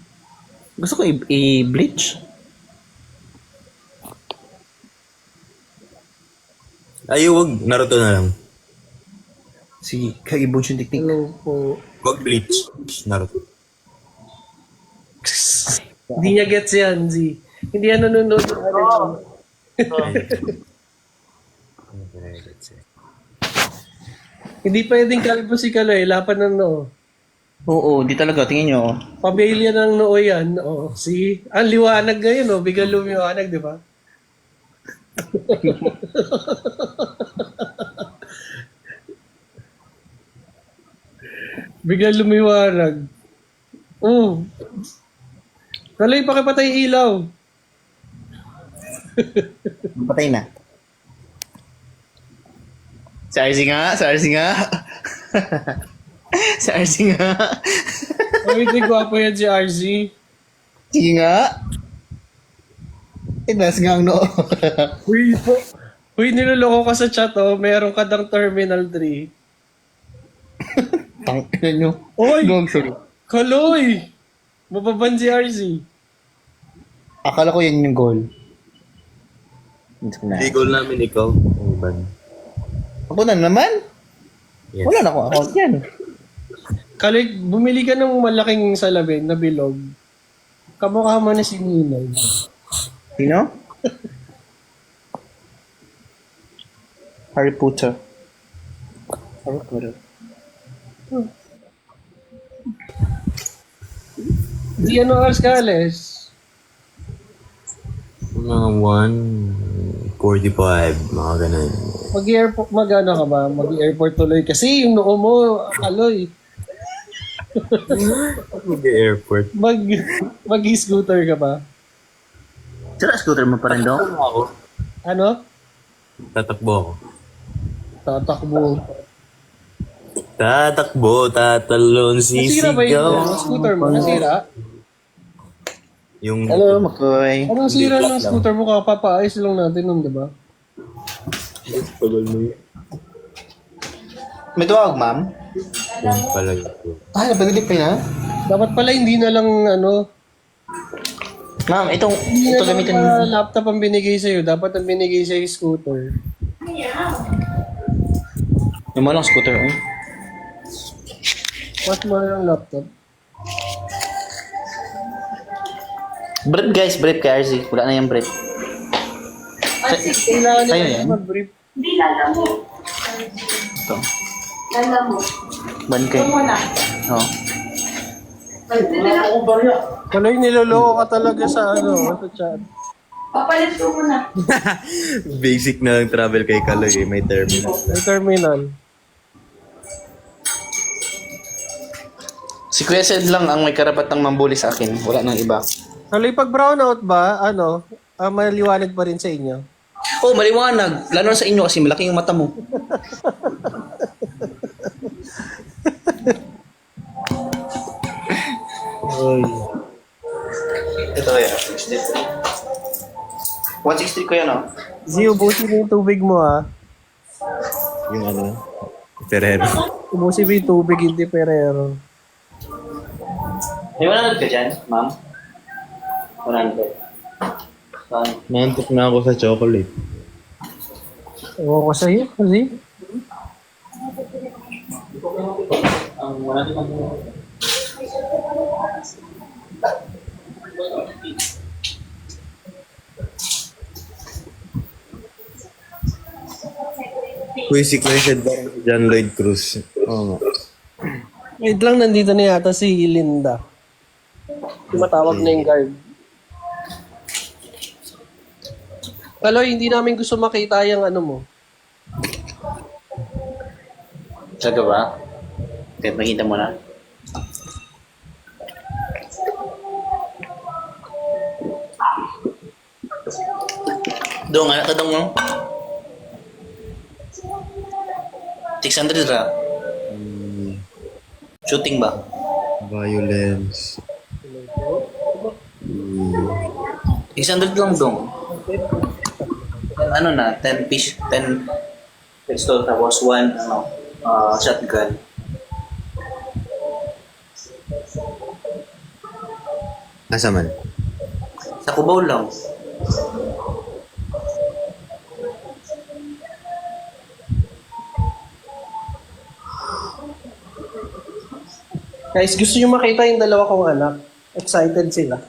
D: Gusto ko i-bleach.
A: Ay, wag. Naruto na lang.
D: Sige, kaibon yung technique.
C: Hello po.
A: Wag bleach. Naruto.
C: Hindi niya gets yan, Z. Hindi yan nanonood ng anime.
A: Okay, let's see.
C: Hindi pwedeng kalbo si Kaloy, lapan ng noo.
D: Oo, di talaga. Tingin nyo.
C: Pamilya ng noo yan. Oo, see? Ang liwanag ngayon, no? Biglang lumiwanag, di ba? Biglang lumiwanag. Oo. Kaloy, pakipatay yung ilaw.
D: Patay na. Sa RC nga. Sa RC nga.
C: Pamitin gwapo yan si RZ.
D: Sige nga. Inas nga ang noo.
C: Uy, niloloko ka sa chat, oh. Meron ka dang Terminal 3.
D: Tangina nyo.
C: Oy!
D: Gog, sorry.
C: Kaloy! Mababan si RZ.
D: Akala ko yan yung goal.
A: Hindi goal namin ikaw. Iban.
D: Ako na naman?
A: Yes.
D: Wala na akong account yan.
C: Kaloy, bumili ka ng malaking salamin na bilog. Kamukha mo na si Ninay.
D: Sino? Harry Potter. Harry Potter.
C: Di ano oras ka, Ales?
A: Mga 1:45, mga ganun.
C: Mag-airport, mag-ano ka ba? Mag-airport tuloy. Kasi yung noo mo, Kaloy,
A: Mag-airport.
C: mag-scooter ka ba?
D: Sira scooter mo pa rin daw?
C: Ano?
A: Tatakbo ako.
C: Tatakbo.
A: Tatakbo, tatalon,
C: Nasira ba yung
A: sisigaw.
C: scooter mo? Nasira?
A: Yung
D: Hello, Makoy.
C: Anong sira ng scooter mo? Kapapaayos lang natin nun, di ba?
A: tagal mo yun.
D: May tuwag, ma'am?
A: Yung pala yun.
D: Ay, napadilip pa na?
C: Dapat pala hindi na lang ano,
D: Ma'am, ito
C: hindi na lang
D: gamitin.
C: laptop ang binigay sa'yo. Dapat ang binigay sa'yo scooter.
D: Yung mo lang scooter, eh.
C: Mas mahal ang laptop.
D: Brief guys, brief kay RZ. Wala na yung brief.
C: Kailangan
D: Sa'yo
C: niya
D: yan?
C: mag-brief.
B: Hindi, lala mo.
D: Ito.
B: Lala mo.
D: Bankay.
B: Ito mo na.
D: Oo.
C: Kaloy, niloloko ka talaga sa ano, sa chat.
B: Papalit ko muna.
A: Basic na lang travel kay Kaloy, eh. May terminal.
C: May terminal.
D: Si Kuya Sed lang ang may karapatang mambuli sa akin. Wala nang iba.
C: Kaloy, pag brownout ba, ano, maliwanag pa rin sa inyo?
D: Oh, maliwanag. Lalo na sa inyo kasi malaki yung mata mo.
A: Oy.
D: Ito kaya. 163 ko yan, oh.
C: Zee, ubusin mo yung tubig mo, ha.
A: Yung ano, Ferrero.
C: Ubusin mo yung tubig, hindi Ferrero.
D: May 100 ka dyan, ma'am? 100. Saan?
A: Nantok na ako sa chocolate.
C: Ewan ko sa'yo, Zee.
D: Ang 100 ang...
A: Uy, si Crescent ba? John Lloyd Cruz. Oo nga.
C: Wait lang, nandito na yata si Linda. Tumatawag na yung guard. Kaloy, hindi namin gusto makita yung ano mo.
D: Saga ba? Kahit makita mo na. Dong, anak ka dong mo? 600 ra. Shooting ba?
A: Violence.
D: 600 lang dong. Ano na, 10 fish, 10 pistol tapos 1 shotgun.
A: Asa man?
D: Sa Cubao lang.
C: Guys, gusto nyo makita yung dalawa kong anak. Excited sila.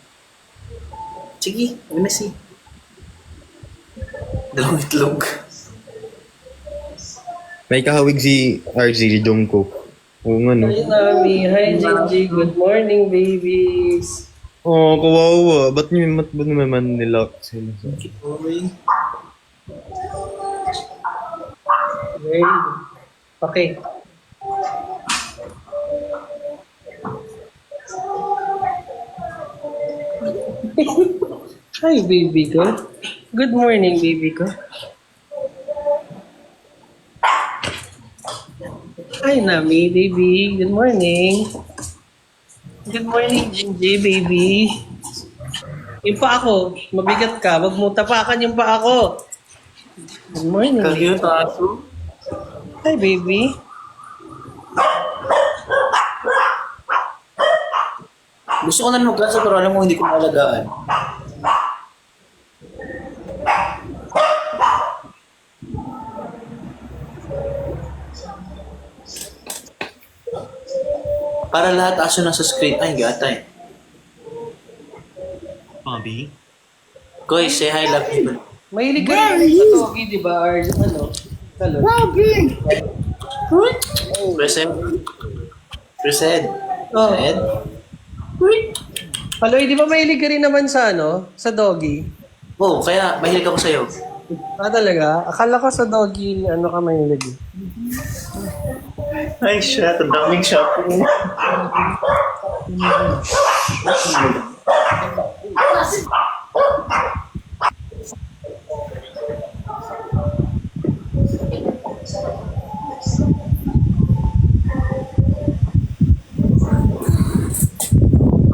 D: Sige, let me see. Dalawang itlog.
A: May kahawig si RZ Jungkook. Oo nga no.
C: Hi, Nami. Hi, Jinji. Good morning, babies.
A: Oh, kawawa. Ba't naman nila sila?
C: Very good. Okay. Hi, baby ko. Good morning, baby ko. Hi, Nami, baby. Good morning. Good morning, Jinji, baby. Yung pa ako. Mabigat ka. Wag mo tapakan yung pa ako. Good morning, baby. Hi, baby.
D: Gusto ko na mag-class pero alam mo hindi ko maalagaan. Para lahat aso nasa screen. Ay, gatay.
A: Bobby?
D: Koy, say hi, love you.
C: Mahilig ka rin sa Togi, di ba? Or ano? Talon.
D: Present. Present.
C: Oh.
D: Present.
C: Paloy, di ba mahilig ka rin naman sa ano? Sa Doggy?
D: Oh, kaya mahilig ako sa'yo.
C: Ah, talaga? Akala ko sa Doggy, ano ka mahilig eh.
D: Ay, shit. Ang daming shopping.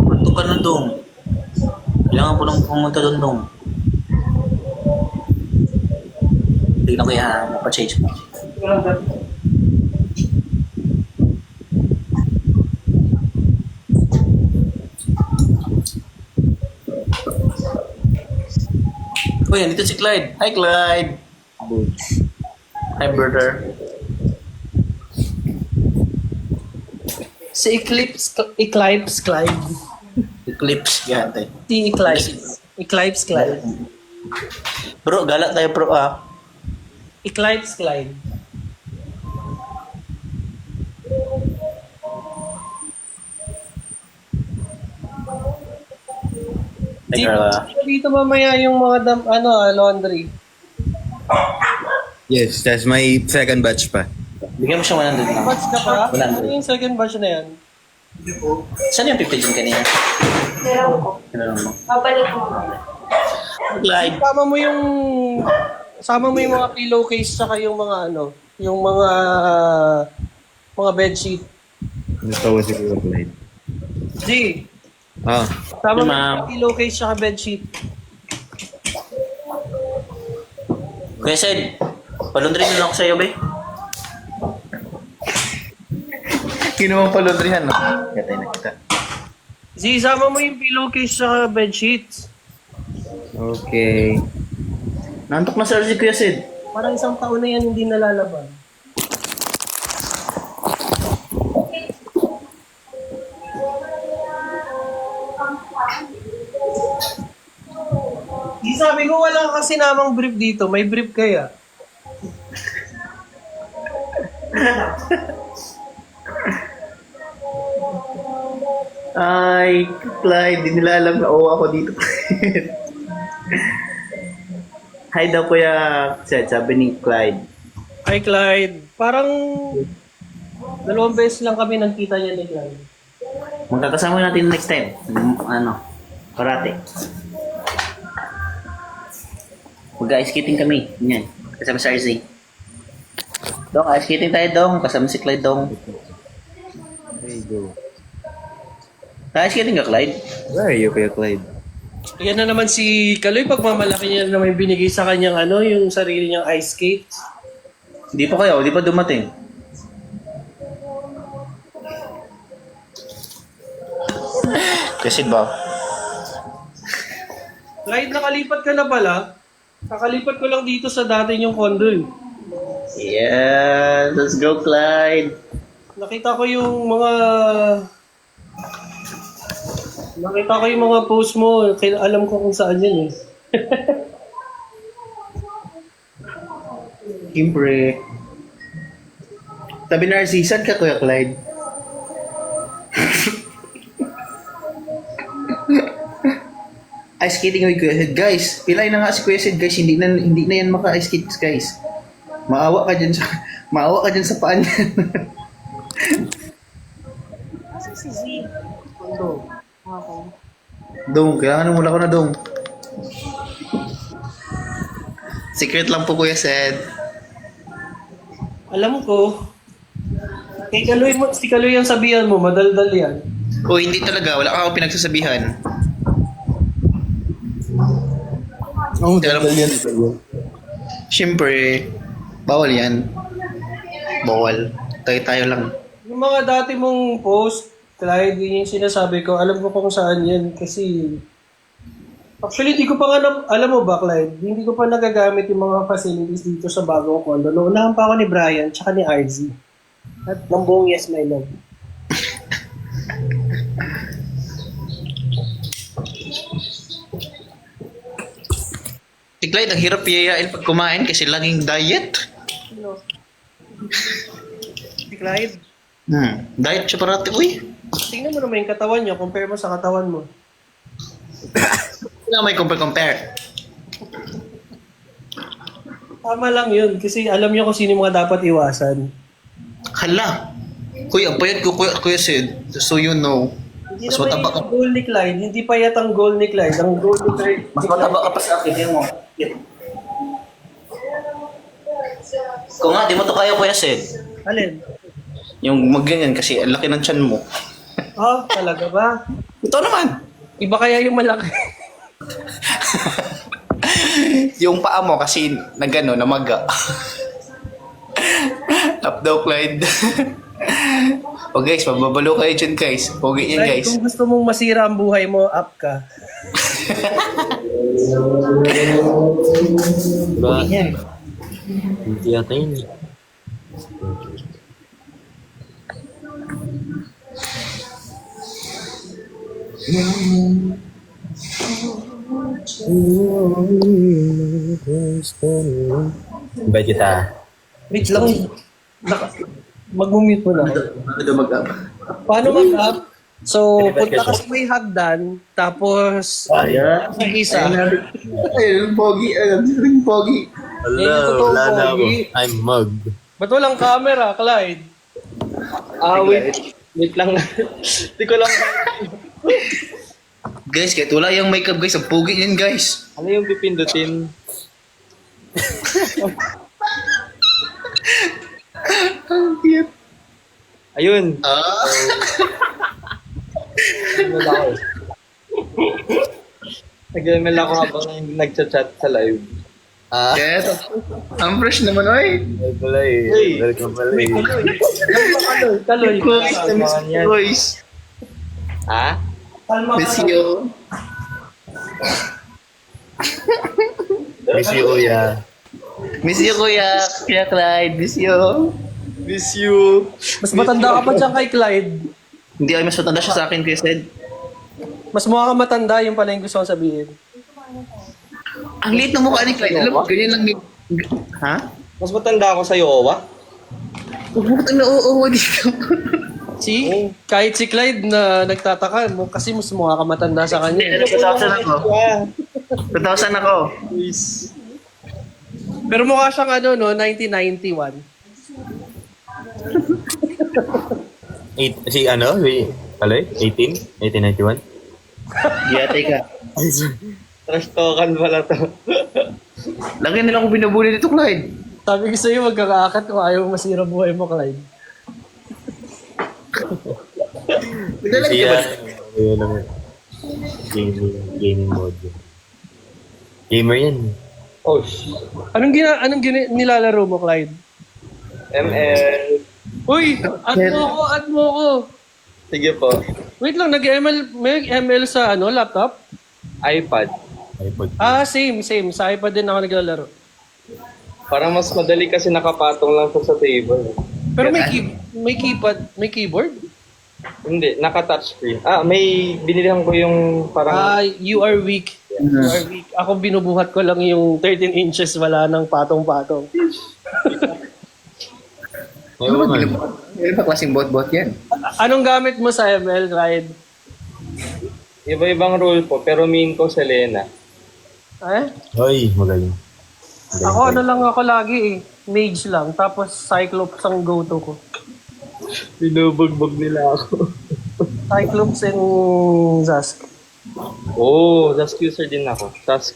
D: Pumunta ka na dong. Kailangan ko lang pumunta doon dong. Tignan ko yan. Mapa-change mo. Uy, andito si Clyde. Hi, Clyde. Hi, brother.
C: Si Eclipse Clyde.
D: Eclipse. Yan, tayo.
C: Si Eclipse Clyde.
D: Bro, galak tayo, bro, ah.
C: Eclipse Clyde.
D: Hi, girl, ah.
C: Dito mamaya yung mga laundry.
A: Yes, that's my second batch pa.
D: Bigyan mo siya 100 na.
C: Batch ka pa?
D: 100.
C: Ano yung second batch na yan?
D: Saan yung 50 dyan kanina?
E: Meron ko.
D: Ano mo?
E: Babalik ko mamaya.
D: Clyde.
C: Sama mo yung mga pillowcase saka yung mga ano, yung mga bedsheet.
A: Natawa si Kuya Clyde.
C: G,
A: Ah,
C: sama mo
D: Ma'am.
C: yung pillowcase saka bedsheet.
D: Kuya Sed, palundrin na lang ako sa'yo, be. Kinuha palundrihan, no? Gatay na kita.
C: Z, sama mo yung pillowcase saka bedsheets.
A: okay.
D: Nantok na si Kuya Sed.
C: Parang isang taon na yan hindi nalalaban. Di sabi ko wala kasi namang brief dito. May brief kaya.
D: Ay, Clyde, di nila alam na oo ako dito. Hi daw, Kuya Sed, sabi ni Clyde.
C: Hi Clyde. Parang 2 beses lang kami nagkita niya ni Clyde.
D: Magkakasama natin next time. Karate. Mag-ice skating kami. Yan. Kasama si RZ. Dong, ice skating tayo, Dong. Kasama si Clyde, Dong.
A: There you go.
D: Ice skating ka, Clyde?
A: Where are you, Kuya Clyde?
C: Yan na naman si Kaloy, pagmamalaki niya na may binigay sa kanyang yung sarili niyang ice skate.
D: Hindi pa kayo, hindi pa dumating. Kasi ba?
C: Clyde, nakalipat ka na pala. Kakalipat ko lang dito sa dati niyong condo.
D: Yeah, let's go, Clyde.
C: Nakita ko yung mga post mo. Kaya alam ko kung saan yan eh.
D: Siyempre. Sabi na season ka, Kuya Clyde. Ice skating with Kuya Sid. Guys, pilay na nga si Kuya Sid, guys. Hindi na yan maka-ice skates, guys. Maawa ka dyan sa paan yan.
E: Kasi si Z. Okay.
D: Dong, kailangan mo ko na dong. Secret lang po, Kuya Sid.
C: Alam ko, kay Kaloy mo, si Kaloy ang sabihan mo, madaldal yan.
D: O hindi talaga, wala ka ako pinagsasabihan.
A: Oh,
D: Alam mo, siyempre, bawal yan. Bawal. Tayo lang.
C: Yung mga dati mong post, Clyde, yun yung sinasabi ko, alam ko kung saan yan kasi actually, hindi ko pa nga alam mo ba, Clyde, hindi ko pa nagagamit yung mga facilities dito sa bagong condo. Naunahan pa ako ni Brian, tsaka ni RZ. At ng buong Yes My Love.
D: Si Clyde, ang hirap yayain pag kumain kasi laging diet.
C: Si Clyde,
D: Diet siya parati. Uy,
C: tingnan mo naman yung katawan niya, compare mo sa katawan mo.
D: wala may compare.
C: Tama lang yun, kasi alam niyo kung sino yung mga dapat iwasan.
D: Hala. Kuya, ang payat ko, Kuya Sid. So you know.
C: Hindi
D: Mas
C: naman
D: mataba ka.
C: yung goal ni Clyde, hindi pa yata ang goal ni Clyde. Ang goal ni Clyde,
D: Mas mataba ka pa sa akin. Yan mo. Kung nga, di mo to kaya, Kuya Sid.
C: alin?
D: Yung magganyan kasi ang laki ng tiyan mo.
C: Oh, talaga ba?
D: Ito naman.
C: Iba kaya yung malaki?
D: Yung paa mo kasi nagano, namaga. Up daw, Clyde. O guys, mababalo kayo dyan, guys. Pogi yan,
C: Clyde,
D: guys.
C: kung gusto mong masira ang buhay mo, up ka.
D: Pogi yan.
A: Hindi yata yun. Invite kita.
C: Wait lang. Mag-mute mo na.
D: Ano mag-up?
C: Paano mag-up? So, punta ka sa may hagdan, tapos
A: Ayan.
C: sa isa.
D: Ayun, pogi. Ayun, pogi.
C: Yan yung totoong
A: Wala na ako.
C: pogi.
A: I'm mug.
C: Ba't walang camera, Clyde? Wait lang. Hindi ko lang.
D: Guys, kahit wala yung makeup, guys. Ang pogi yan, guys.
C: Ano yung pipindutin?
D: Ang cute.
C: Ayun.
F: Nag-email ako habang nag-chat sa live.
D: Yes. Ang fresh naman, oy.
A: Pala eh.
C: Hey.
A: Welcome pala eh.
C: Kaloy.
D: Guys, miss you, boys.
F: Ha?
C: Kalma
D: Miss
C: ka.
D: you.
A: Miss you, Kuya.
D: Miss you, Kuya. Kuya Clyde. Miss you.
F: Miss you.
C: Mas matanda ka pa dyan kay Clyde.
D: Hindi ay mas matanda siya sa akin, Kuya Sid.
C: Mas mukha ka matanda, yung pala yung gusto kong sabihin.
D: Ang liit ng mukha ni Clyde. Alam mo, ganyan lang. Ha?
F: Mas matanda ako sa Yowa.
D: Huwag na oo dito.
C: Kahit si Clyde na nagtataka mo, kasi mas mukha ka matanda sa kanya.
D: 2,000 ako. 2,000 ako.
C: Pero mukha siyang 1991.
A: Si ano? Pala eh? 18? 1891?
D: Giyatay ka.
F: Trash talkan pala to.
D: Lagi nila akong binubuli dito, Clyde.
C: Sabi ko sa'yo, magkakaakat kung ayaw masira buhay mo, Clyde.
D: Naglalagay ka
A: Siya.
D: ba?
A: Yun lang. Gaming mode. Gamer yan.
F: Oh,
C: Anong nilalaro mo, Clyde?
F: ML.
C: Uy! Add mo ko!
F: Sige po.
C: Wait lang, may ML sa laptop?
F: iPad.
A: iPod.
C: Same. Sa iPad din ako naglalaro.
F: Parang mas madali kasi nakapatong lang to sa table.
C: Pero may keyboard?
F: Hindi, naka-touchscreen. May binilihan ko yung parang...
C: You are weak. You are weak. Ako binubuhat ko lang yung 13 inches, wala nang patong-patong.
A: Ewan nga.
D: Ano ba klaseng bot-bot yan?
C: Anong gamit mo sa ML, Clyde?
F: Iba-ibang role po, pero main ko Selena.
C: Eh?
A: Hoy, magaling.
C: Ako ano lang ako lagi eh. Mage lang. Tapos Cyclops ang go-to ko.
F: Binubugbog nila ako.
C: Cyclops and Zask.
F: Oo, Sask user din ako. Sask,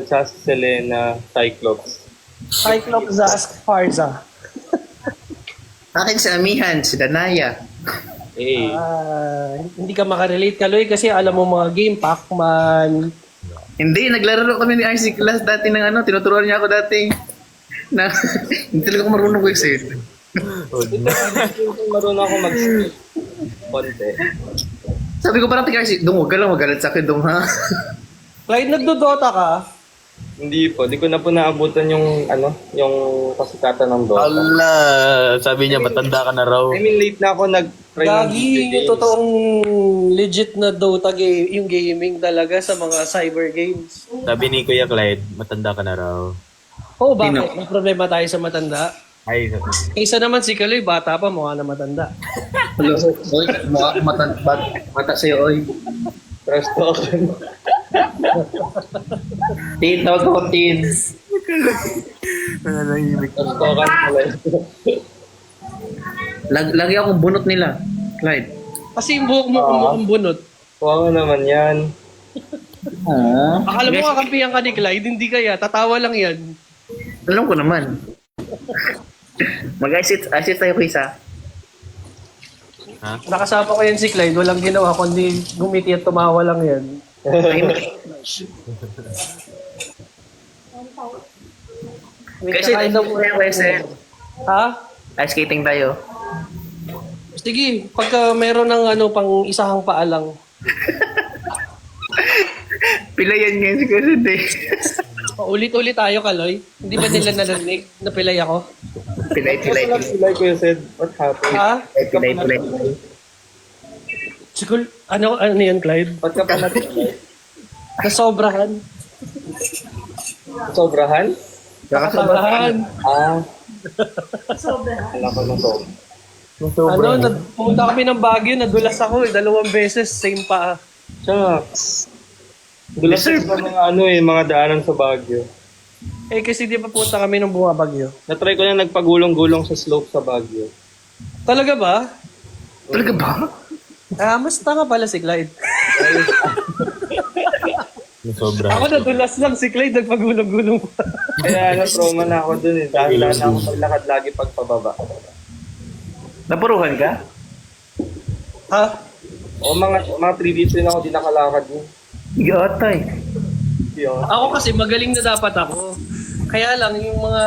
F: Sask, Selena, Cyclops.
C: Cyclops, Zask, Farza.
D: Akin si Amihan, si Danaya.
F: Eh,
C: Hindi ka makarelate, Kaloy, kasi alam mo mga game, Pac-Man.
D: Hindi, naglaro kami ni RC class dati ng ano, tinuturuan niya ako dati. Na, hindi talaga ako marunong ko exit.
F: marunong ako mag-skip. Konti.
D: Sabi ko parang kay RC, Dong, huwag ka lang magalit sa akin, Dong, ha?
C: Clyde, nagdodota ka?
F: Hindi po, di ko na po naabutan yung yung kasikatan ng Dota.
A: Ala, sabi niya, matanda ka na raw.
F: I mean, late na ako nag-try ng video
C: Gagi, yung
F: games.
C: totoong legit na Dota game, yung gaming talaga sa mga cyber games.
A: Sabi ni Kuya Clyde, matanda ka na raw.
C: Oh, bakit? May problema tayo sa matanda.
A: Ay,
C: Isa naman si Kaloy, bata pa, mukha na matanda.
D: Hello, oy, mukha akong mata sa'yo, oy.
F: Trust token.
D: Tin, tawag ko teens.
F: Trust token pala.
D: Lagi akong bunot nila, Clyde.
C: Kasi yung buhok mo mukhang bunot.
F: Kuha nga naman yan.
C: Akala mo kakampihan ka ni Clyde, hindi kaya, tatawa lang yan.
D: Alam ko naman. Mag-assist tayo ko isa.
C: Nakasama ko yan si Clyde, walang ginawa, kundi gumiti at tumawa lang yan.
D: Kasi
C: Kakain daw muna
D: tayo, SL.
C: Ha?
D: Ice skating tayo.
C: Sige, pagka meron ng pang isahang paalang.
D: Pilayan ngayon si Kusid eh.
C: Ulit-ulit tayo, Kaloy. Hindi ba nila narinig na pilay ako?
D: Pilay.
F: Like you said, what happened?
C: Ha?
D: Pilay.
C: Siguro, ano yan, Clyde?
F: Ba't ka pa natin?
C: Nasobrahan.
F: Sobrahan?
C: Nakasobrahan.
F: Ah. Alam ko na to.
C: Pumunta kami ng Baguio, nadulas ako 2 beses, same pa.
F: Shucks. Dulas sa mga mga daanan sa Baguio.
C: Eh kasi di pa punta kami ng Bagyo.
F: Na-try ko na nagpagulong-gulong sa slope sa Baguio.
C: Talaga ba?
D: Talaga ba?
C: Mas tanga pala si Clyde.
A: sobra.
C: Ako nadulas lang, si Clyde nagpagulong-gulong pa.
F: Kaya trauma na ako dun eh. Dahil na ako maglakad lagi pagpababa.
D: Napuruhan ka?
C: Ha?
F: O mga 3 days rin ako di nakalakad yun.
D: Gatay.
F: Yun.
C: Ako kasi magaling na dapat ako. Kaya lang yung mga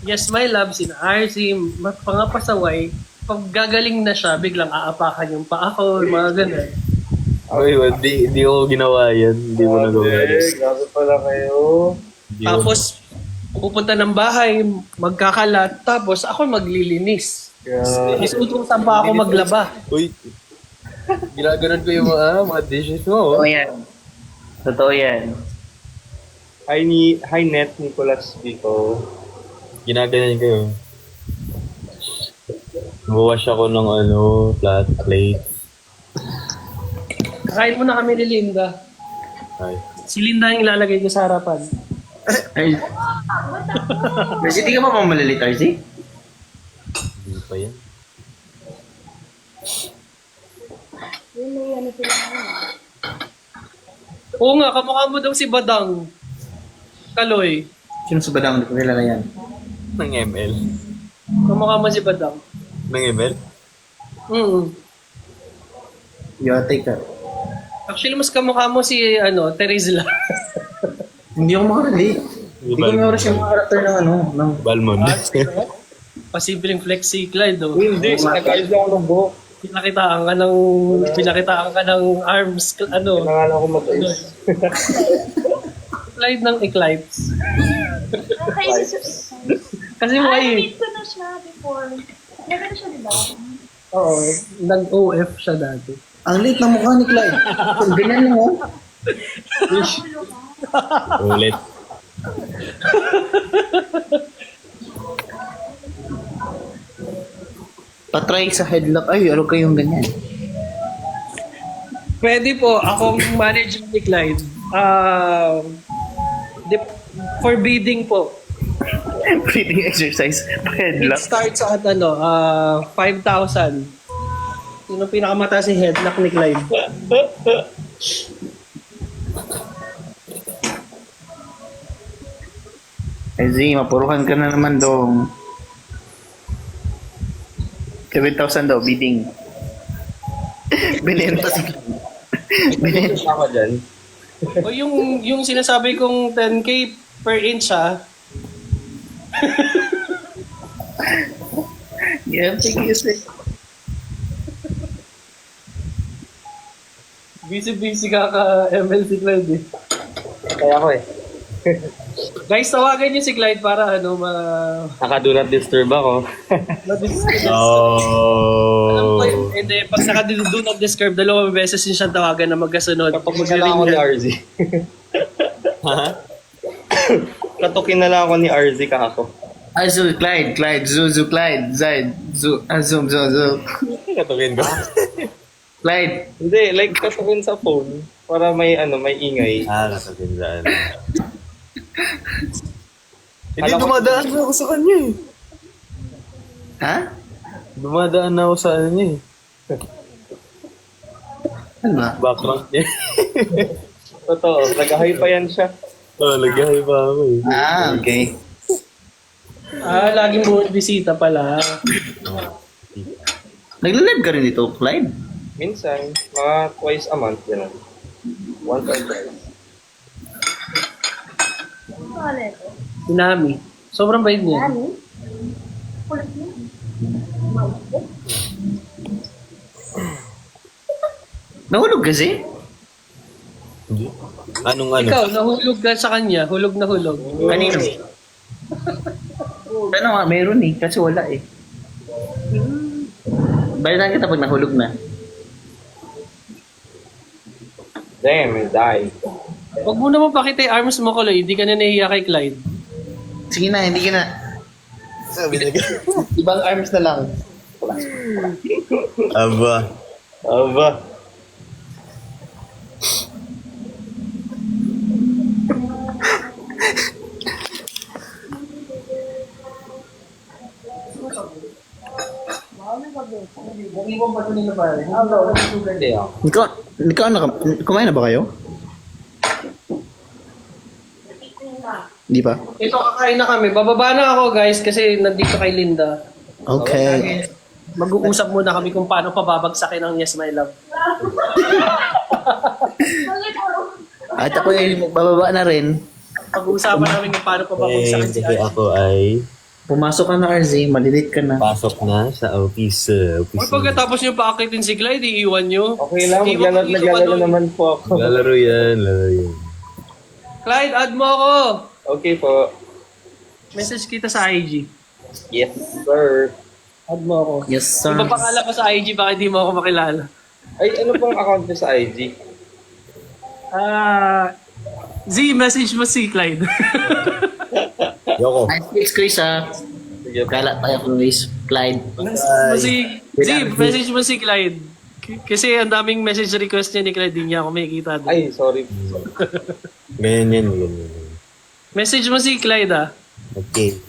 C: Yes My Love, sina RC, pangapasaway, pag gagaling na siya, biglang aapakan yung paa ko, mga ganun.
A: Uy, di ko ginawa yan. Hindi mo nagawa yan.
F: Grabe pala kayo.
C: Tapos, pupunta ng bahay, magkakalat, tapos ako maglilinis.
F: Yeah.
C: Isutusan pa ako maglaba.
A: Uy, ginaganon ko yung mga dishes mo.
D: Totoo yan. Totoo yan.
F: Hi Net Nicolas dito.
A: Ginaganon ko yun. Nawawash ako ng flat plate.
C: Kakain muna kami ni Linda.
A: Ay.
C: Si Linda yung ilalagay ko sa harapan.
D: Ay. Kasi di ka ba mamalalit, RC?
A: Hindi pa yan.
C: Oo nga, kamukha mo daw si Badang. Kaloy.
D: Sino sa badang hindi ko kilala yan?
A: Ng ML.
C: Kamukha mo si Badang.
A: Ng ML?
D: Yotay ka.
C: Actually, mas kamukha mo si, Terizla.
D: Hindi ako makarelate. Hindi ko meron siyang character ng
A: Balmond.
C: Pasibleng flex si Clyde, oh.
F: Hindi, nag-ayos lang ako ng buhok.
C: Pinakitaan ka ng arms,
F: Nangalan ko mag-ayos.
C: Clyde ng Eclipse.
E: Okay,
C: Kasi why?
E: meet ko na siya before. Never na siya, di ba?
C: Oo, nag-OF siya dati.
D: Ang late na mukha ni Clyde. Ganyan lang, oh.
A: Ulit.
D: Patry sa headlock. Ay, ano kayong ganyan?
C: Pwede po, akong manager ni Clyde. For bidding po.
D: Breathing exercise.
C: It
D: Headlock.
C: starts at 5,000. Sino pinakamataas si headlock ni Clyde?
D: Eh, Z, mapuruhan ka na naman dong. 7,000 daw, bidding. Binenta si Binenta.
F: Ako dyan.
C: O yung sinasabi kong 10K per inch
D: Yeah, sige, sige.
C: Busy ka ML si Clyde eh.
F: Kaya ako eh.
C: Guys, tawagan niyo si Clyde para
F: Naka-do not disturb ako.
C: Alam ko
A: Oh.
C: yun. And then, pag naka-do not disturb, 2 beses yun siyang tawagan na magkasunod.
F: Kapag na lang ako ni RZ.
A: Ha?
F: Katukin na lang ako ni RZ kako.
D: Zo, Clyde, Clyde, Zaid, zoom.
F: Katukin ko.
D: Clyde,
F: Hindi, like katukin sa phone. Para may may ingay.
A: Kasabin saan. Hindi,
F: Alam ko-
A: dumadaan na ako sa kanya eh.
D: ha?
A: Dumadaan na ako sa ano niya eh.
D: Ano ba?
A: Background niya.
F: Totoo, nag-high pa yan siya.
A: Lagay pa ako eh.
D: Ah, okay.
C: Laging buong bisita pala.
D: Nagla-live ka rin dito, Clyde?
F: Minsan, mga twice a month, gano'n. Once or twice.
E: Ano ito?
C: Sinami. Sobrang bait niya.
E: Ano? Kulit niya. Mausap.
D: Nahulog kasi?
A: Hindi. Anong ano?
C: Ikaw, nahulog ka sa kanya. Hulog na hulog.
D: Kanino? Ano nga, meron eh, kasi wala eh. Balitan kita pag nahulog na.
F: Damn, I died.
C: Huwag mo naman pakita yung arms mo, Kuloy. Hindi ka na nahiya kay Clyde.
D: Sige na, hindi ka na.
A: Sabi na
D: Ibang arms na lang.
A: Aba.
F: Aba.
D: Ikaw kumain na ba kayo? Hindi pa?
C: Ito, kakain na kami. Bababa na ako, guys, kasi nandito kay Linda.
D: Okay.
C: Mag-uusap muna kami kung paano pababagsakin ang Yes, My Love.
D: At ako ay magbababa na rin.
C: Pag-uusapan namin kung paano pababagsakin si
A: Kasi
C: Archie.
A: ako ay
D: Pumasok ka na, RZ. Malilate ka na.
A: pasok na sa office.
C: Or pagkatapos nyo paakitin si Clyde, iiwan nyo.
F: Okay lang,
C: Hindi mo
F: naglalaro
C: doon.
F: naman po ako.
A: Lalaro yan, lalaro yan.
C: Clyde, add mo ako.
F: Okay po.
C: Message kita sa IG.
F: Yes, sir.
C: Add mo ako.
D: Yes, sir.
C: Iba pangalan ko sa IG, baka di mo ako makilala.
F: Ay, ano pong account niyo sa IG?
C: Z, message mo si Clyde.
A: Yoko.
D: Nice pics, Chris, ha?
F: Sige po.
D: Kala tayo, Chris. Clyde.
C: Message mo si Clyde. Kasi ang daming message request niya ni Clyde, di niya ako makikita doon.
F: Ay, sorry.
A: Ganyan.
C: Message mo si Clyde,
A: Okay.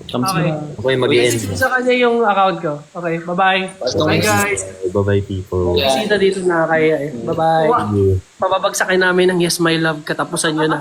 C: Okay.
A: Okay, mag-end.
C: Message mo sa kanya yung account ko. Okay, bye-bye. Bye, guys.
A: Bye-bye, people.
C: Bisita dito na kaya eh. Bye-bye.
A: Thank you.
C: Pababagsakin namin ng Yes, My Love. Katapusan nyo na.